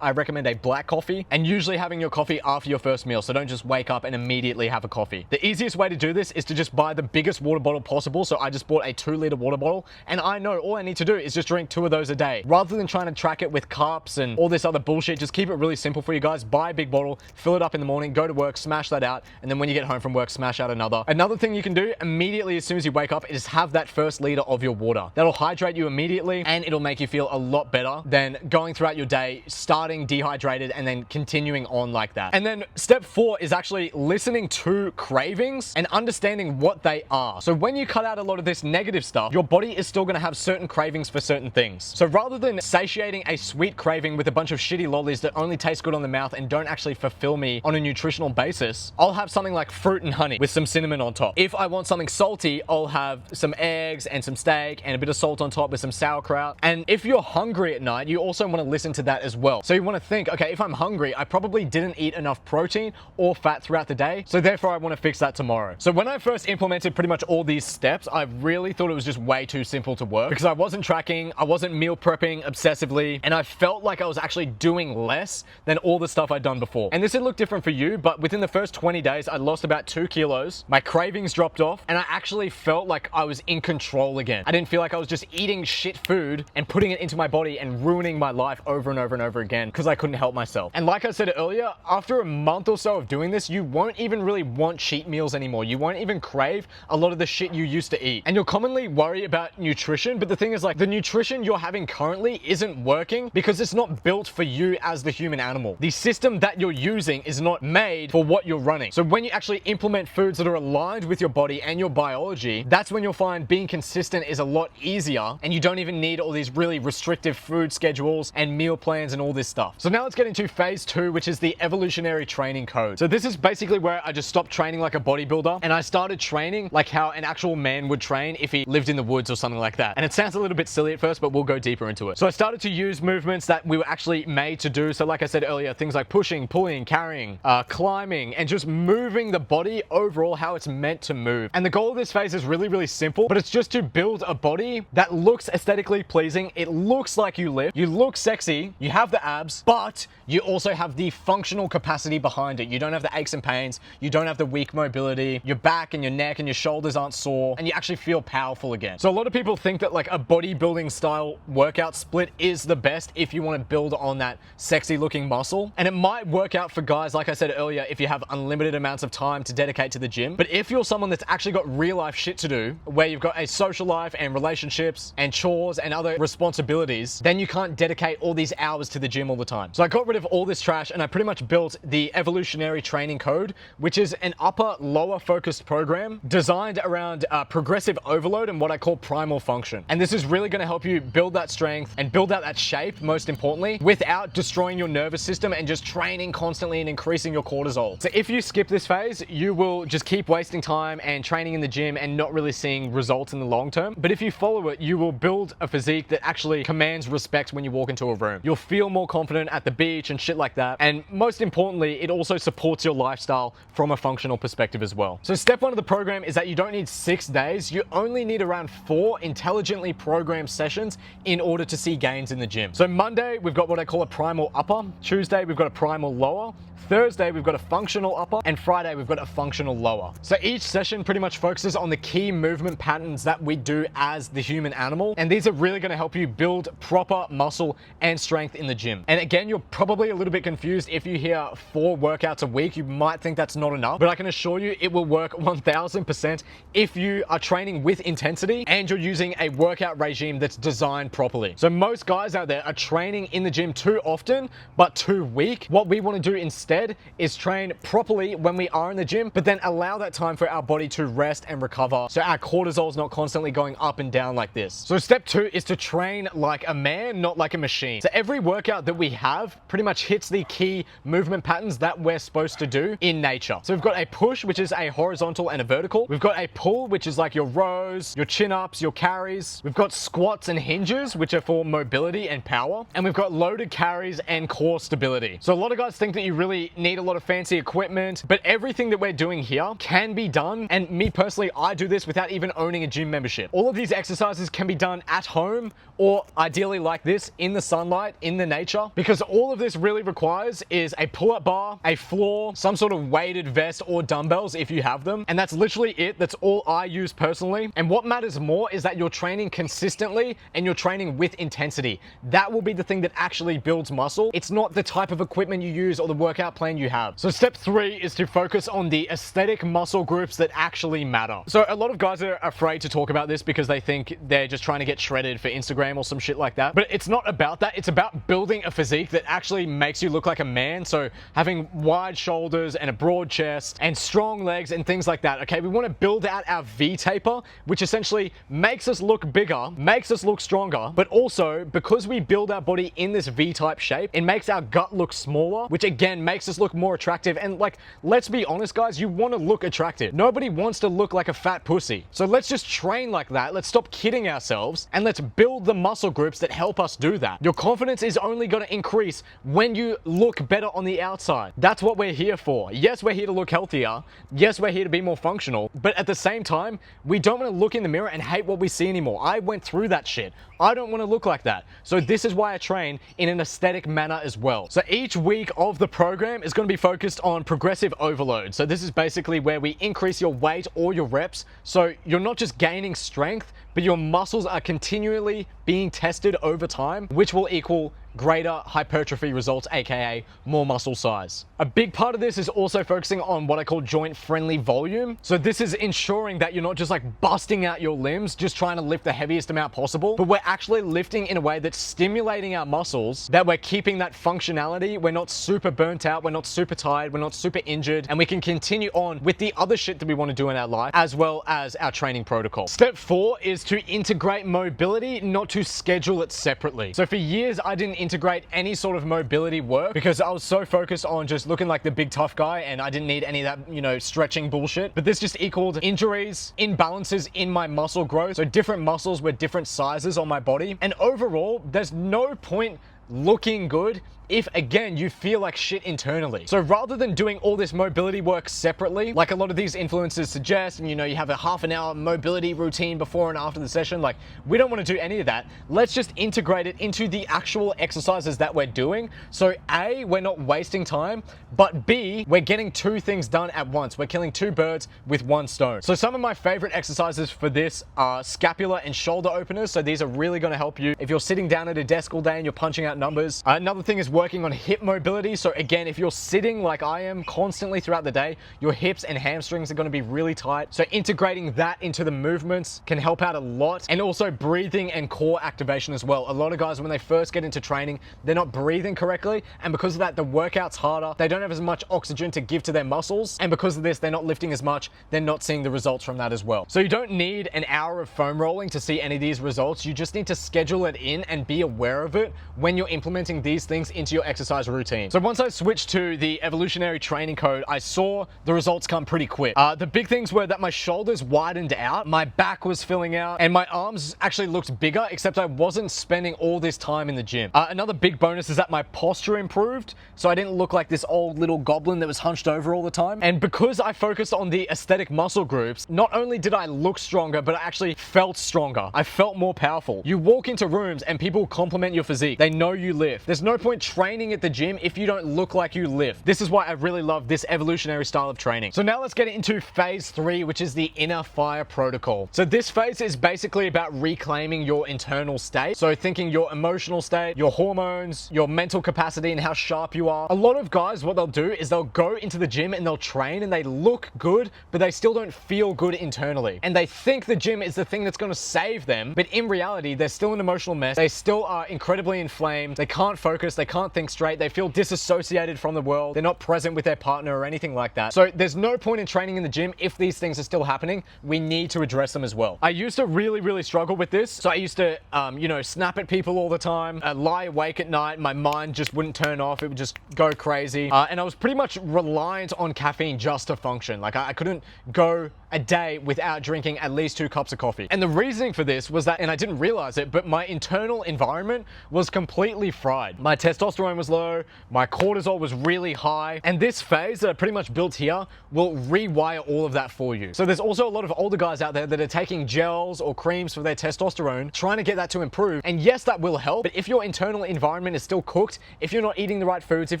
I recommend a black coffee, and usually having your coffee after your first meal. So don't just wake up and immediately have a coffee. The easiest way to do this is to just buy the biggest water bottle possible. So I just bought a 2-liter water bottle, and I know all I need to do is just drink 2 of those a day. Rather than trying to track it with cups and all this other bullshit, just keep it really simple for you guys. Buy a big bottle, fill it up in the morning, go to work, smash that out, and then when you get home from work, smash out another. Another thing you can do immediately as soon as you wake up is have that first liter of your water. That'll hydrate you immediately, and it'll make you feel a lot better than going throughout your day, starting dehydrated and then continuing on like that. And then step 4 is actually listening to cravings and understanding what they are. So when you cut out a lot of this negative stuff, your body is still going to have certain cravings for certain things. So rather than satiating a sweet craving with a bunch of shitty lollies that only taste good on the mouth and don't actually fulfill me on a nutritional basis, I'll have something like fruit and honey with some cinnamon on top. If I want something salty, I'll have some eggs and some steak and a bit of salt on top with some sauerkraut. And if you're hungry at night, you also want to listen to that as well. So you want to think, okay, if I'm hungry, I probably didn't eat enough protein or fat throughout the day, so therefore I want to fix that tomorrow. So when I first implemented pretty much all these steps, I really thought it was just way too simple to work because I wasn't tracking, I wasn't meal prepping obsessively, and I felt like I was actually doing less than all the stuff I'd done before. And this would look different for you, but within the first 20 days, I lost about 2 kilos, my cravings dropped off, and I actually felt like I was in control again. I didn't feel like I was just eating shit food and putting it into my body and ruining my life over and over and over again because I couldn't help help myself. And like I said earlier, after a month or so of doing this, you won't even really want cheat meals anymore. You won't even crave a lot of the shit you used to eat. And you'll commonly worry about nutrition, but the thing is, like, the nutrition you're having currently isn't working because it's not built for you as the human animal. The system that you're using is not made for what you're running. So when you actually implement foods that are aligned with your body and your biology, that's when you'll find being consistent is a lot easier, and you don't even need all these really restrictive food schedules and meal plans and all this stuff. So now let's get into phase 2, which is the evolutionary training code. So this is basically where I just stopped training like a bodybuilder and I started training like how an actual man would train if he lived in the woods or something like that. And it sounds a little bit silly at first, but we'll go deeper into it. So I started to use movements that we were actually made to do. So like I said earlier, things like pushing, pulling, carrying, climbing, and just moving the body overall how it's meant to move. And the goal of this phase is really, really simple, but it's just to build a body that looks aesthetically pleasing. It looks like you lift, you look sexy, you have the abs, but you also have the functional capacity behind it. You don't have the aches and pains, you don't have the weak mobility, your back and your neck and your shoulders aren't sore, and you actually feel powerful again. So a lot of people think that like a bodybuilding style workout split is the best if you want to build on that sexy looking muscle. And it might work out for guys, like I said earlier, if you have unlimited amounts of time to dedicate to the gym. But if you're someone that's actually got real life shit to do, where you've got a social life and relationships and chores and other responsibilities, then you can't dedicate all these hours to the gym all the time. So I got rid of all this trash and I pretty much built the evolutionary training code, which is an upper lower focused program designed around progressive overload and what I call primal function. And this is really going to help you build that strength and build out that shape, most importantly, without destroying your nervous system and just training constantly and increasing your cortisol. So if you skip this phase, you will just keep wasting time and training in the gym and not really seeing results in the long term. But if you follow it, you will build a physique that actually commands respect when you walk into a room. You'll feel more confident at the beach and shit like that. And most importantly, it also supports your lifestyle from a functional perspective as well. So step 1 of the program is that you don't need 6 days. You only need around 4 intelligently programmed sessions in order to see gains in the gym. So Monday, we've got what I call a primal upper. Tuesday, we've got a primal lower. Thursday, we've got a functional upper, and Friday, we've got a functional lower. So each session pretty much focuses on the key movement patterns that we do as the human animal, and these are really going to help you build proper muscle and strength in the gym. And again, you're probably a little bit confused if you hear 4 workouts a week. You might think that's not enough, but I can assure you it will work 1000% if you are training with intensity and you're using a workout regime that's designed properly. So most guys out there are training in the gym too often, but too weak. What we want to do instead is train properly when we are in the gym, but then allow that time for our body to rest and recover so our cortisol is not constantly going up and down like this. So step 2 is to train like a man, not like a machine. So every workout that we have pretty much hits the key movement patterns that we're supposed to do in nature. So we've got a push, which is a horizontal and a vertical. We've got a pull, which is like your rows, your chin-ups, your carries. We've got squats and hinges, which are for mobility and power. And we've got loaded carries and core stability. So a lot of guys think that you really need a lot of fancy equipment, but everything that we're doing here can be done. And me personally, I do this without even owning a gym membership. All of these exercises can be done at home or ideally like this in the sunlight, in the nature, because all of this really requires is a pull-up bar, a floor, some sort of weighted vest or dumbbells if you have them. And that's literally it. That's all I use personally. And what matters more is that you're training consistently and you're training with intensity. That will be the thing that actually builds muscle. It's not the type of equipment you use or the workout plan you have. So step 3 is to focus on the aesthetic muscle groups that actually matter. So a lot of guys are afraid to talk about this because they think they're just trying to get shredded for Instagram or some shit like that. But it's not about that. It's about building a physique that actually makes you look like a man. So having wide shoulders and a broad chest and strong legs and things like that. Okay, we want to build out our V taper, which essentially makes us look bigger, makes us look stronger, but also because we build our body in this V-type shape, it makes our gut look smaller, which again makes us look more attractive. And like, let's be honest guys, you want to look attractive. Nobody wants to look like a fat pussy. So let's just train like that. Let's stop kidding ourselves and let's build the muscle groups that help us do that. Your confidence is only going to increase when you look better on the outside. That's what we're here for. Yes, we're here to look healthier. Yes, we're here to be more functional, but at the same time, we don't want to look in the mirror and hate what we see anymore. I went through that shit. I don't want to look like that. So this is why I train in an aesthetic manner as well. So each week of the program is going to be focused on progressive overload. So this is basically where we increase your weight or your reps. So you're not just gaining strength, but your muscles are continually being tested over time, which will equal greater hypertrophy results, aka more muscle size. A big part of this is also focusing on what I call joint friendly volume. So this is ensuring that you're not just like busting out your limbs, just trying to lift the heaviest amount possible, but we're actually lifting in a way that's stimulating our muscles, that we're keeping that functionality. We're not super burnt out, we're not super tired, we're not super injured, and we can continue on with the other shit that we want to do in our life, as well as our training protocol. Step 4 is to integrate mobility, not to schedule it separately. So for years, I didn't integrate any sort of mobility work because I was so focused on just looking like the big tough guy, and I didn't need any of that, you know, stretching bullshit. But this just equaled injuries, imbalances in my muscle growth. So different muscles were different sizes on my body. And overall, there's no point looking good if, again, you feel like shit internally. So rather than doing all this mobility work separately, like a lot of these influencers suggest, and you know, you have a half an hour mobility routine before and after the session, like we don't want to do any of that. Let's just integrate it into the actual exercises that we're doing. So A, we're not wasting time, but B, we're getting two things done at once. We're killing two birds with one stone. So some of my favorite exercises for this are scapular and shoulder openers. So these are really going to help you if you're sitting down at a desk all day and you're punching out numbers. Another thing is working on hip mobility. So again, if you're sitting like I am constantly throughout the day, your hips and hamstrings are going to be really tight. So integrating that into the movements can help out a lot. And also breathing and core activation as well. A lot of guys, when they first get into training, they're not breathing correctly. And because of that, the workout's harder. They don't have as much oxygen to give to their muscles. And because of this, they're not lifting as much. They're not seeing the results from that as well. So you don't need an hour of foam rolling to see any of these results. You just need to schedule it in and be aware of it when you're implementing these things into your exercise routine. So once I switched to the evolutionary training code, I saw the results come pretty quick. The big things were that my shoulders widened out, my back was filling out, and my arms actually looked bigger, except I wasn't spending all this time in the gym. Another big bonus is that my posture improved, so I didn't look like this old little goblin that was hunched over all the time. And because I focused on the aesthetic muscle groups, not only did I look stronger, but I actually felt stronger. I felt more powerful. You walk into rooms and people compliment your physique. They know you lift. There's no point training at the gym if you don't look like you lift. This is why I really love this evolutionary style of training. So now let's get into phase 3, which is the inner fire protocol. So this phase is basically about reclaiming your internal state. So thinking your emotional state, your hormones, your mental capacity, and how sharp you are. A lot of guys, what they'll do is they'll go into the gym and they'll train and they look good, but they still don't feel good internally. And they think the gym is the thing that's going to save them, but in reality, they're still an emotional mess. They still are incredibly inflamed. They can't focus. They can't think straight. They feel disassociated from the world. They're not present with their partner or anything like that. So there's no point in training in the gym if these things are still happening. We need to address them as well. I used to really struggle with this. So I used to, you know, snap at people all the time, lie awake at night. My mind just wouldn't turn off. It would just go crazy. And I was pretty much reliant on caffeine just to function. Like I couldn't go a day without drinking at least 2 cups of coffee. And the reasoning for this was that, and I didn't realize it, but my internal environment was completely fried. My testosterone was low, my cortisol was really high, and this phase that I pretty much built here will rewire all of that for you. So there's also a lot of older guys out there that are taking gels or creams for their testosterone, trying to get that to improve. And yes, that will help, but if your internal environment is still cooked, if you're not eating the right foods, if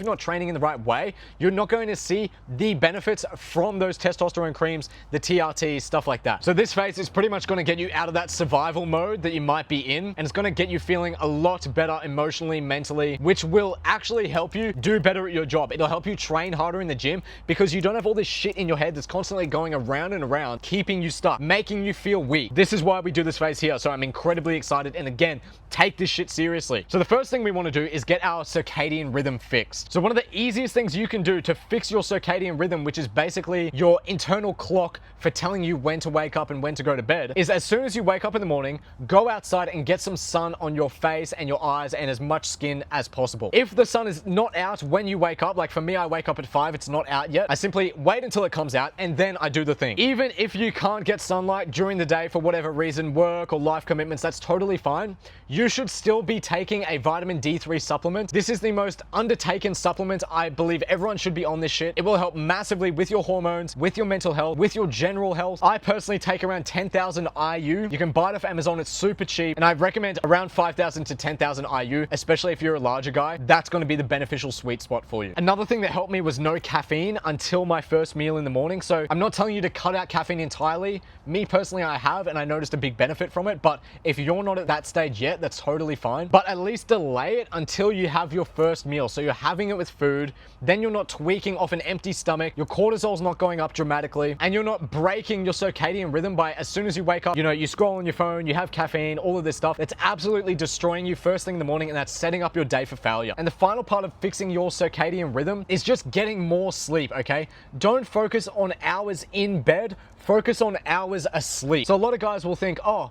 you're not training in the right way, you're not going to see the benefits from those testosterone creams, the TRT, stuff like that. So this phase is pretty much going to get you out of that survival mode that you might be in, and it's going to get you feeling a lot better emotionally, mentally, which will actually help you do better at your job. It'll help you train harder in the gym because you don't have all this shit in your head that's constantly going around and around, keeping you stuck, making you feel weak. This is why we do this phase here. So I'm incredibly excited. And again, take this shit seriously. So the first thing we want to do is get our circadian rhythm fixed. So one of the easiest things you can do to fix your circadian rhythm, which is basically your internal clock for telling you when to wake up and when to go to bed, is as soon as you wake up in the morning, go outside and get some sun on your face and your eyes and as much skin as possible. If the sun is not out when you wake up, like for me, I wake up at 5, it's not out yet. I simply wait until it comes out and then I do the thing. Even if you can't get sunlight during the day for whatever reason, work or life commitments, that's totally fine. You should still be taking a vitamin D3 supplement. This is the most undertaken supplement. I believe everyone should be on this shit. It will help massively with your hormones, with your mental health, with your general general health. I personally take around 10,000 IU. You can buy it off Amazon, it's super cheap, and I recommend around 5,000 to 10,000 IU, especially if you're a larger guy. That's going to be the beneficial sweet spot for you. Another thing that helped me was no caffeine until my first meal in the morning. So I'm not telling you to cut out caffeine entirely. Me personally, I have, and I noticed a big benefit from it. But if you're not at that stage yet, that's totally fine. But at least delay it until you have your first meal. So you're having it with food, then you're not tweaking off an empty stomach, your cortisol's not going up dramatically, and you're not breaking your circadian rhythm by as soon as you wake up, you scroll on your phone, you have caffeine, all of this stuff. It's absolutely destroying you first thing in the morning, and that's setting up your day for failure. And the final part of fixing your circadian rhythm is just getting more sleep, okay? Don't focus on hours in bed, focus on hours asleep. So a lot of guys will think, oh,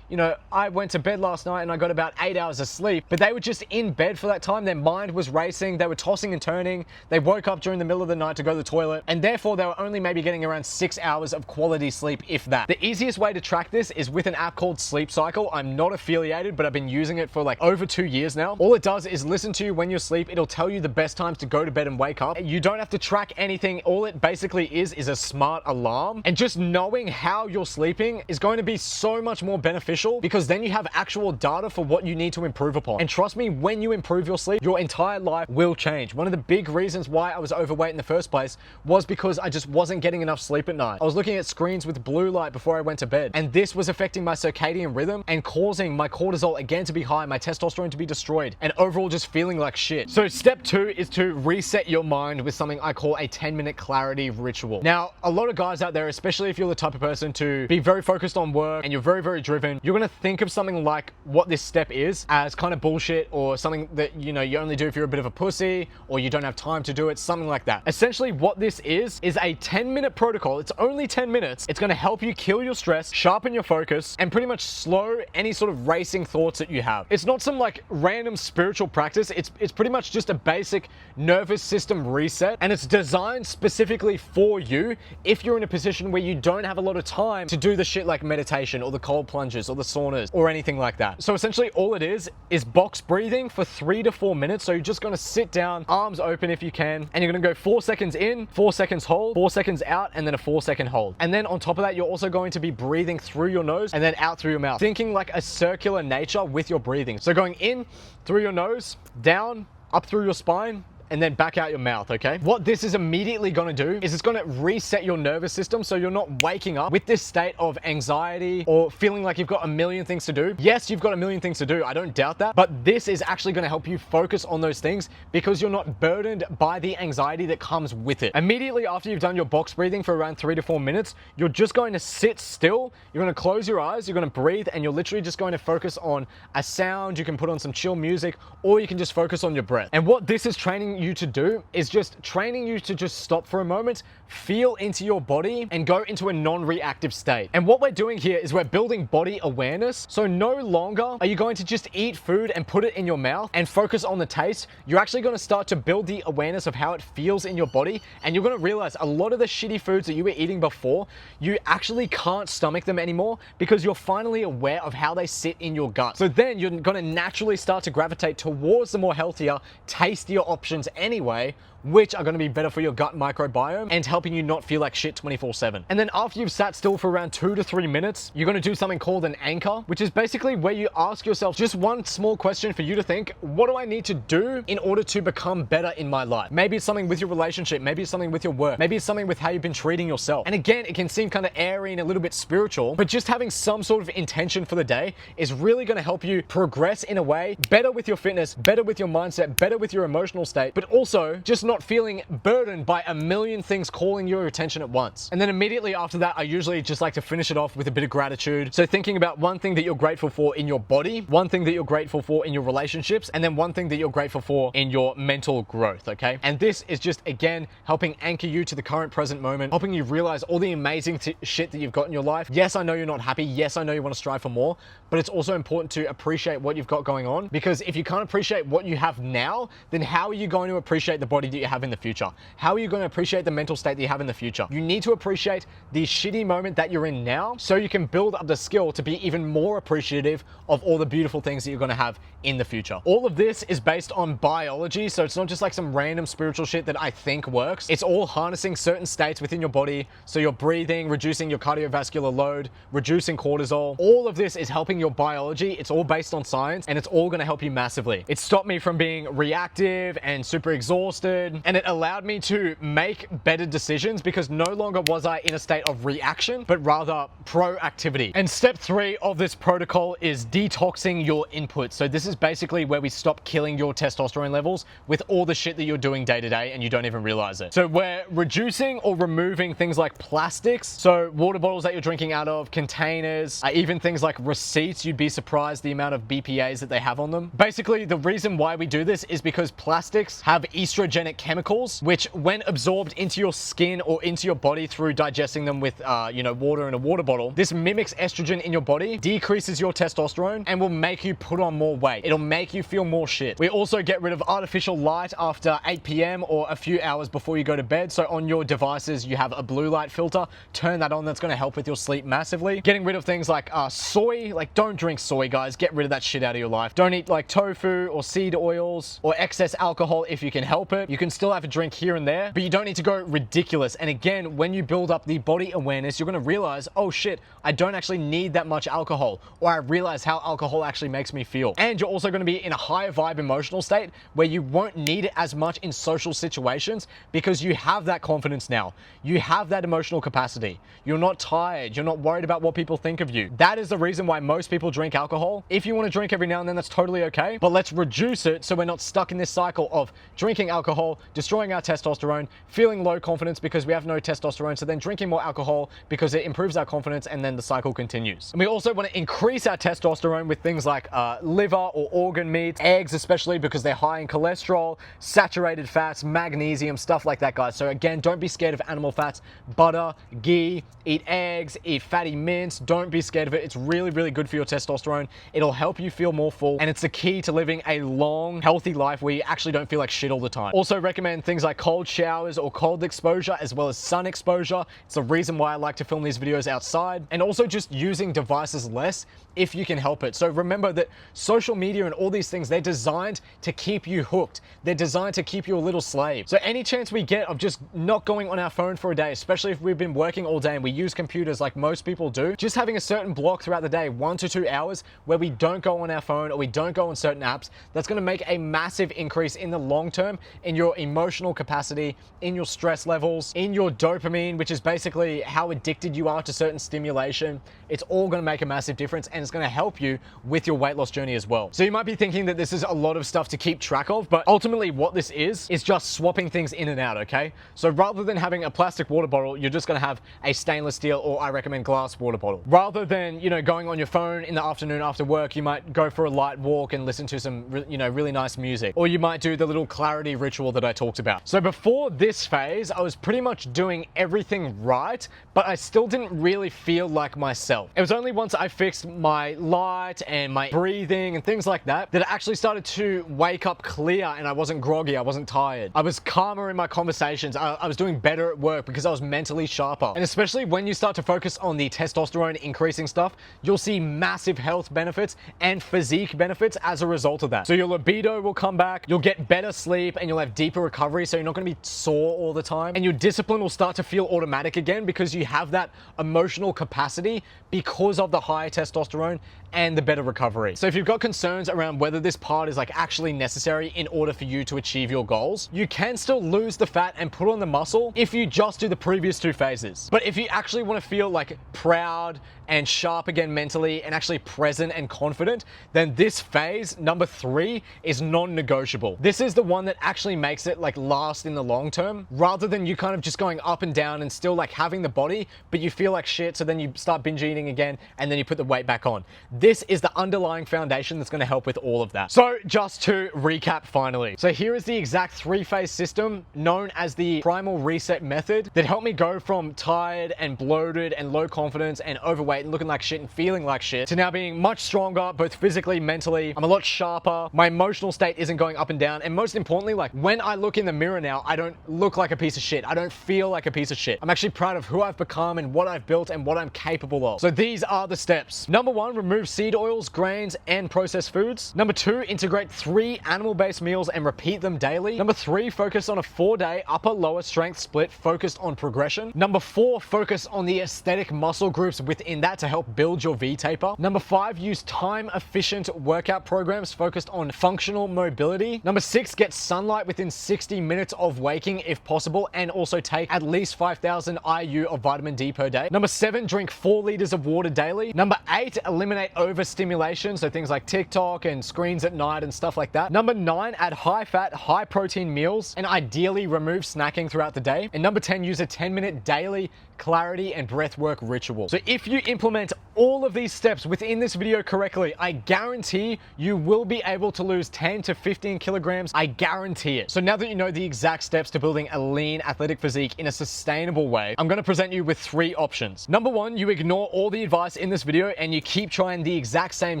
I went to bed last night and I got about 8 hours of sleep, but they were just in bed for that time. Their mind was racing. They were tossing and turning. They woke up during the middle of the night to go to the toilet, and therefore they were only maybe getting around 6 hours of quality sleep, if that. The easiest way to track this is with an app called Sleep Cycle. I'm not affiliated, but I've been using it for like over 2 years now. All it does is listen to you when you sleep. It'll tell you the best times to go to bed and wake up. You don't have to track anything. All it basically is a smart alarm, and just knowing how you're sleeping is going to be so much more beneficial, because then you have actual data for what you need to improve upon. And trust me, when you improve your sleep, your entire life will change. One of the big reasons why I was overweight in the first place was because I just wasn't getting enough sleep at night. I was looking at screens with blue light before I went to bed, and this was affecting my circadian rhythm and causing my cortisol again to be high, my testosterone to be destroyed, and overall just feeling like shit. So step 2 is to reset your mind with something I call a 10-minute clarity ritual. Now, a lot of guys out there, especially if you're the type of person to be very focused on work and you're very, very driven, you're gonna think of something like what this step is as kind of bullshit, or something that you only do if you're a bit of a pussy or you don't have time to do it, something like that. Essentially what this is a 10-minute protocol. It's only 10 minutes. It's going to help you kill your stress, sharpen your focus, and pretty much slow any sort of racing thoughts that you have. It's not some like random spiritual practice. It's pretty much just a basic nervous system reset, and it's designed specifically for you if you're in a position where you don't have a lot of time to do the shit like meditation or the cold plunges or the saunas or anything like that. So essentially all it is box breathing for 3 to 4 minutes. So you're just going to sit down, arms open if you can, and you're going to go 4 seconds in, 4 seconds hold, 4 seconds out, and then a 4-second hold. And then on top of that, you're also going to be breathing through your nose and then out through your mouth, thinking like a circular nature with your breathing. So going in through your nose, down, up through your spine, and then back out your mouth, okay? What this is immediately gonna do is it's gonna reset your nervous system, so you're not waking up with this state of anxiety or feeling like you've got a million things to do. Yes, you've got a million things to do, I don't doubt that, but this is actually gonna help you focus on those things because you're not burdened by the anxiety that comes with it. Immediately after you've done your box breathing for around 3 to 4 minutes, you're just going to sit still, you're gonna close your eyes, you're gonna breathe, and you're literally just going to focus on a sound. You can put on some chill music, or you can just focus on your breath. And what this is training you to do is just training you to just stop for a moment, feel into your body, and go into a non-reactive state. And what we're doing here is we're building body awareness. So no longer are you going to just eat food and put it in your mouth and focus on the taste. You're actually going to start to build the awareness of how it feels in your body, and you're going to realize a lot of the shitty foods that you were eating before, you actually can't stomach them anymore because you're finally aware of how they sit in your gut. So then you're going to naturally start to gravitate towards the more healthier, tastier options anyway, which are going to be better for your gut microbiome and helping you not feel like shit 24/7. And then after you've sat still for around 2 to 3 minutes, you're going to do something called an anchor, which is basically where you ask yourself just one small question for you to think, what do I need to do in order to become better in my life? Maybe it's something with your relationship, maybe it's something with your work, maybe it's something with how you've been treating yourself. And again, it can seem kind of airy and a little bit spiritual, but just having some sort of intention for the day is really going to help you progress in a way better with your fitness, better with your mindset, better with your emotional state, but also just not feeling burdened by a million things calling your attention at once. And then immediately after that, I usually just like to finish it off with a bit of gratitude. So thinking about one thing that you're grateful for in your body, one thing that you're grateful for in your relationships, and then one thing that you're grateful for in your mental growth, okay? And this is just, again, helping anchor you to the current present moment, helping you realize all the amazing shit that you've got in your life. Yes, I know you're not happy. Yes, I know you want to strive for more, but it's also important to appreciate what you've got going on, because if you can't appreciate what you have now, then how are you going to appreciate the body that you have in the future? How are you going to appreciate the mental state that you have in the future? You need to appreciate the shitty moment that you're in now so you can build up the skill to be even more appreciative of all the beautiful things that you're going to have in the future. All of this is based on biology, so it's not just like some random spiritual shit that I think works. It's all harnessing certain states within your body, so you're breathing, reducing your cardiovascular load, reducing cortisol. All of this is helping your biology. It's all based on science, and it's all going to help you massively. It stopped me from being reactive and super exhausted, and it allowed me to make better decisions because no longer was I in a state of reaction, but rather proactivity. And step 3 of this protocol is detoxing your input. So this is basically where we stop killing your testosterone levels with all the shit that you're doing day to day and you don't even realize it. So we're reducing or removing things like plastics, so water bottles that you're drinking out of, containers, even things like receipts. You'd be surprised the amount of BPAs that they have on them. Basically, the reason why we do this is because plastics have estrogenic chemicals, which when absorbed into your skin or into your body through digesting them with water in a water bottle, this mimics estrogen in your body, decreases your testosterone, and will make you put on more weight. It'll make you feel more shit. We also get rid of artificial light after 8 p.m. or a few hours before you go to bed. So on your devices, you have a blue light filter. Turn that on. That's going to help with your sleep massively. Getting rid of things like soy. Like, don't drink soy, guys. Get rid of that shit out of your life. Don't eat like tofu or seed oils or excess alcohol if you can help it. You can still have a drink here and there, but you don't need to go ridiculous. And again, when you build up the body awareness, you're going to realize, oh shit, I don't actually need that much alcohol, or I realize how alcohol actually makes me feel. And you're also going to be in a higher vibe emotional state where you won't need it as much in social situations because you have that confidence now. You have that emotional capacity. You're not tired. You're not worried about what people think of you. That is the reason why most people drink alcohol. If you want to drink every now and then, that's totally okay, but let's reduce it so we're not stuck in this cycle of drinking alcohol, destroying our testosterone, feeling low confidence because we have no testosterone, so then drinking more alcohol because it improves our confidence, and then the cycle continues. And we also want to increase our testosterone with things like liver or organ meats, eggs especially because they're high in cholesterol, saturated fats, magnesium, stuff like that, guys. So again, don't be scared of animal fats. Butter, ghee, eat eggs, eat fatty mints. Don't be scared of it. It's really, really good for your testosterone. It'll help you feel more full, and it's the key to living a long, healthy life where you actually don't feel like shit all the time. Also recommend things like cold showers or cold exposure as well as sun exposure. It's the reason why I like to film these videos outside, and also just using devices less if you can help it. So remember that social media and all these things, they're designed to keep you hooked. They're designed to keep you a little slave. So any chance we get of just not going on our phone for a day, especially if we've been working all day and we use computers like most people do, just having a certain block throughout the day, 1 to 2 hours, where we don't go on our phone or we don't go on certain apps, that's going to make a massive increase in the long term in your emotional capacity, in your stress levels, in your dopamine, which is basically how addicted you are to certain stimulation. It's all going to make a massive difference, and it's going to help you with your weight loss journey as well. So you might be thinking that this is a lot of stuff to keep track of, but ultimately what this is just swapping things in and out, okay? So rather than having a plastic water bottle, you're just going to have a stainless steel, or I recommend glass water bottle. Rather than, going on your phone in the afternoon after work, you might go for a light walk and listen to some, really nice music. Or you might do the little clarity ritual that I talked about. So before this phase, I was pretty much doing everything right, but I still didn't really feel like myself. It was only once I fixed my light and my breathing and things like that I actually started to wake up clear, and I wasn't groggy, I wasn't tired. I was calmer in my conversations. I was doing better at work because I was mentally sharper. And especially when you start to focus on the testosterone increasing stuff, you'll see massive health benefits and physique benefits as a result of that. So your libido will come back, you'll get better sleep, and you'll have deeper recovery, so you're not going to be sore all the time. And your discipline will start to feel automatic again because you have that emotional capacity because of the higher testosterone and the better recovery. So if you've got concerns around whether this part is like actually necessary in order for you to achieve your goals, you can still lose the fat and put on the muscle if you just do the previous 2 phases. But if you actually want to feel like proud and sharp again mentally and actually present and confident, then this phase, number 3, is non-negotiable. This is the one that actually makes it like last in the long term, rather than you kind of just going up and down and still like having the body, but you feel like shit, so then you start binge eating again and then you put the weight back on. This is the underlying foundation that's going to help with all of that. So just to recap finally. So here is the exact 3-phase system known as the Primal Reset method that helped me go from tired and bloated and low confidence and overweight and looking like shit and feeling like shit to now being much stronger, both physically, mentally. I'm a lot sharper. My emotional state isn't going up and down. And most importantly, like when I I look in the mirror now, I don't look like a piece of shit. I don't feel like a piece of shit. I'm actually proud of who I've become and what I've built and what I'm capable of. So these are the steps. Number 1, remove seed oils, grains, and processed foods. Number 2, integrate 3 animal-based meals and repeat them daily. Number 3, focus on a 4-day upper-lower strength split focused on progression. Number 4, focus on the aesthetic muscle groups within that to help build your V-taper. Number 5, use time-efficient workout programs focused on functional mobility. Number 6, get sunlight within 60 minutes of waking if possible, and also take at least 5,000 IU of vitamin D per day. Number 7, drink 4 liters of water daily. Number 8, eliminate overstimulation, so things like TikTok and screens at night and stuff like that. Number 9, add high-fat, high-protein meals, and ideally remove snacking throughout the day. And number 10, use a 10-minute daily clarity and breathwork ritual. So if you implement all of these steps within this video correctly, I guarantee you will be able to lose 10 to 15 kilograms. I guarantee it. So now that you know the exact steps to building a lean athletic physique in a sustainable way, I'm going to present you with 3 options. Number 1, you ignore all the advice in this video and you keep trying the exact same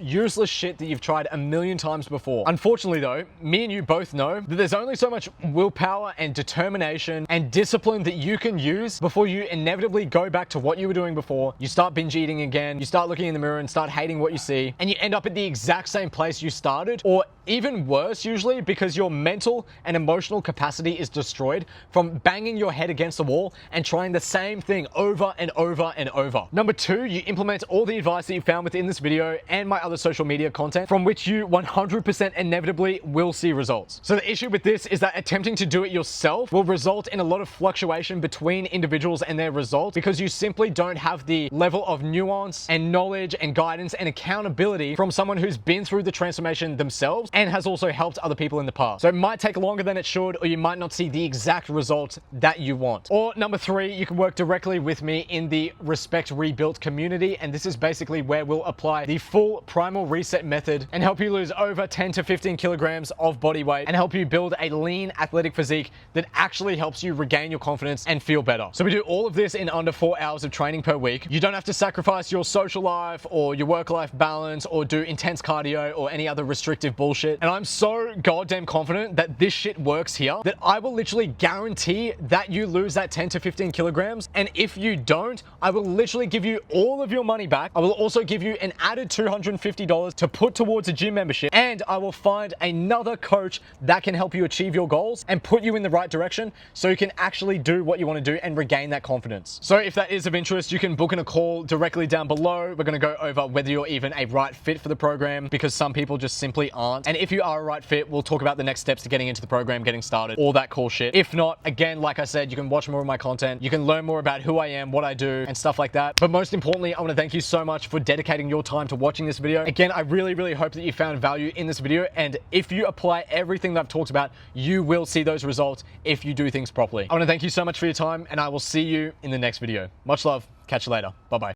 useless shit that you've tried a million times before. Unfortunately though, me and you both know that there's only so much willpower and determination and discipline that you can use before you inevitably go back to what you were doing before. You start binge eating again, you start looking in the mirror and start hating what you see, and you end up at the exact same place you started, or even worse usually, because your mental and emotional capacity is destroyed from banging your head against the wall and trying the same thing over and over and over. Number 2, you implement all the advice that you found within this video and my other social media content, from which you 100% inevitably will see results. So the issue with this is that attempting to do it yourself will result in a lot of fluctuation between individuals and their results, because you simply don't have the level of nuance and knowledge and guidance and accountability from someone who's been through the transformation themselves and has also helped other people in the past. So it might take longer than it should, or you might not see the exact result that you want. Or number 3, you can work directly with me in the Respect Rebuilt community, and this is basically where we'll apply the full Primal reset method and help you lose over 10 to 15 kilograms of body weight and help you build a lean athletic physique that actually helps you regain your confidence and feel better. So we do all of this in under 4 hours of training per week. You don't have to sacrifice your social life or your work-life balance or do intense cardio or any other restrictive bullshit. And I'm so goddamn confident that this shit works here that I will literally guarantee that you lose that 10 to 15 kilograms. And if you don't, I will literally give you all of your money back. I will also give you an added $250 to put towards a gym membership, and I will find another coach that can help you achieve your goals and put you in the right direction so you can actually do what you want to do and regain that confidence. So if that is of interest, you can book in a call directly down below. We're going to go over whether you're even a right fit for the program, because some people just simply aren't. And if you are a right fit, we'll talk about the next steps to getting into the program, getting started, all that cool shit. If not, again, like I said, you can watch more of my content. You can learn more about who I am, what I do, and stuff like that. But most importantly, I want to thank you so much for dedicating your time to watching this video. Again, I really, really hope that you found value in this video. And if you apply everything that I've talked about, you will see those results if you do things properly. I want to thank you so much for your time, and I will see you in the next video. Much love. Catch you later. Bye-bye.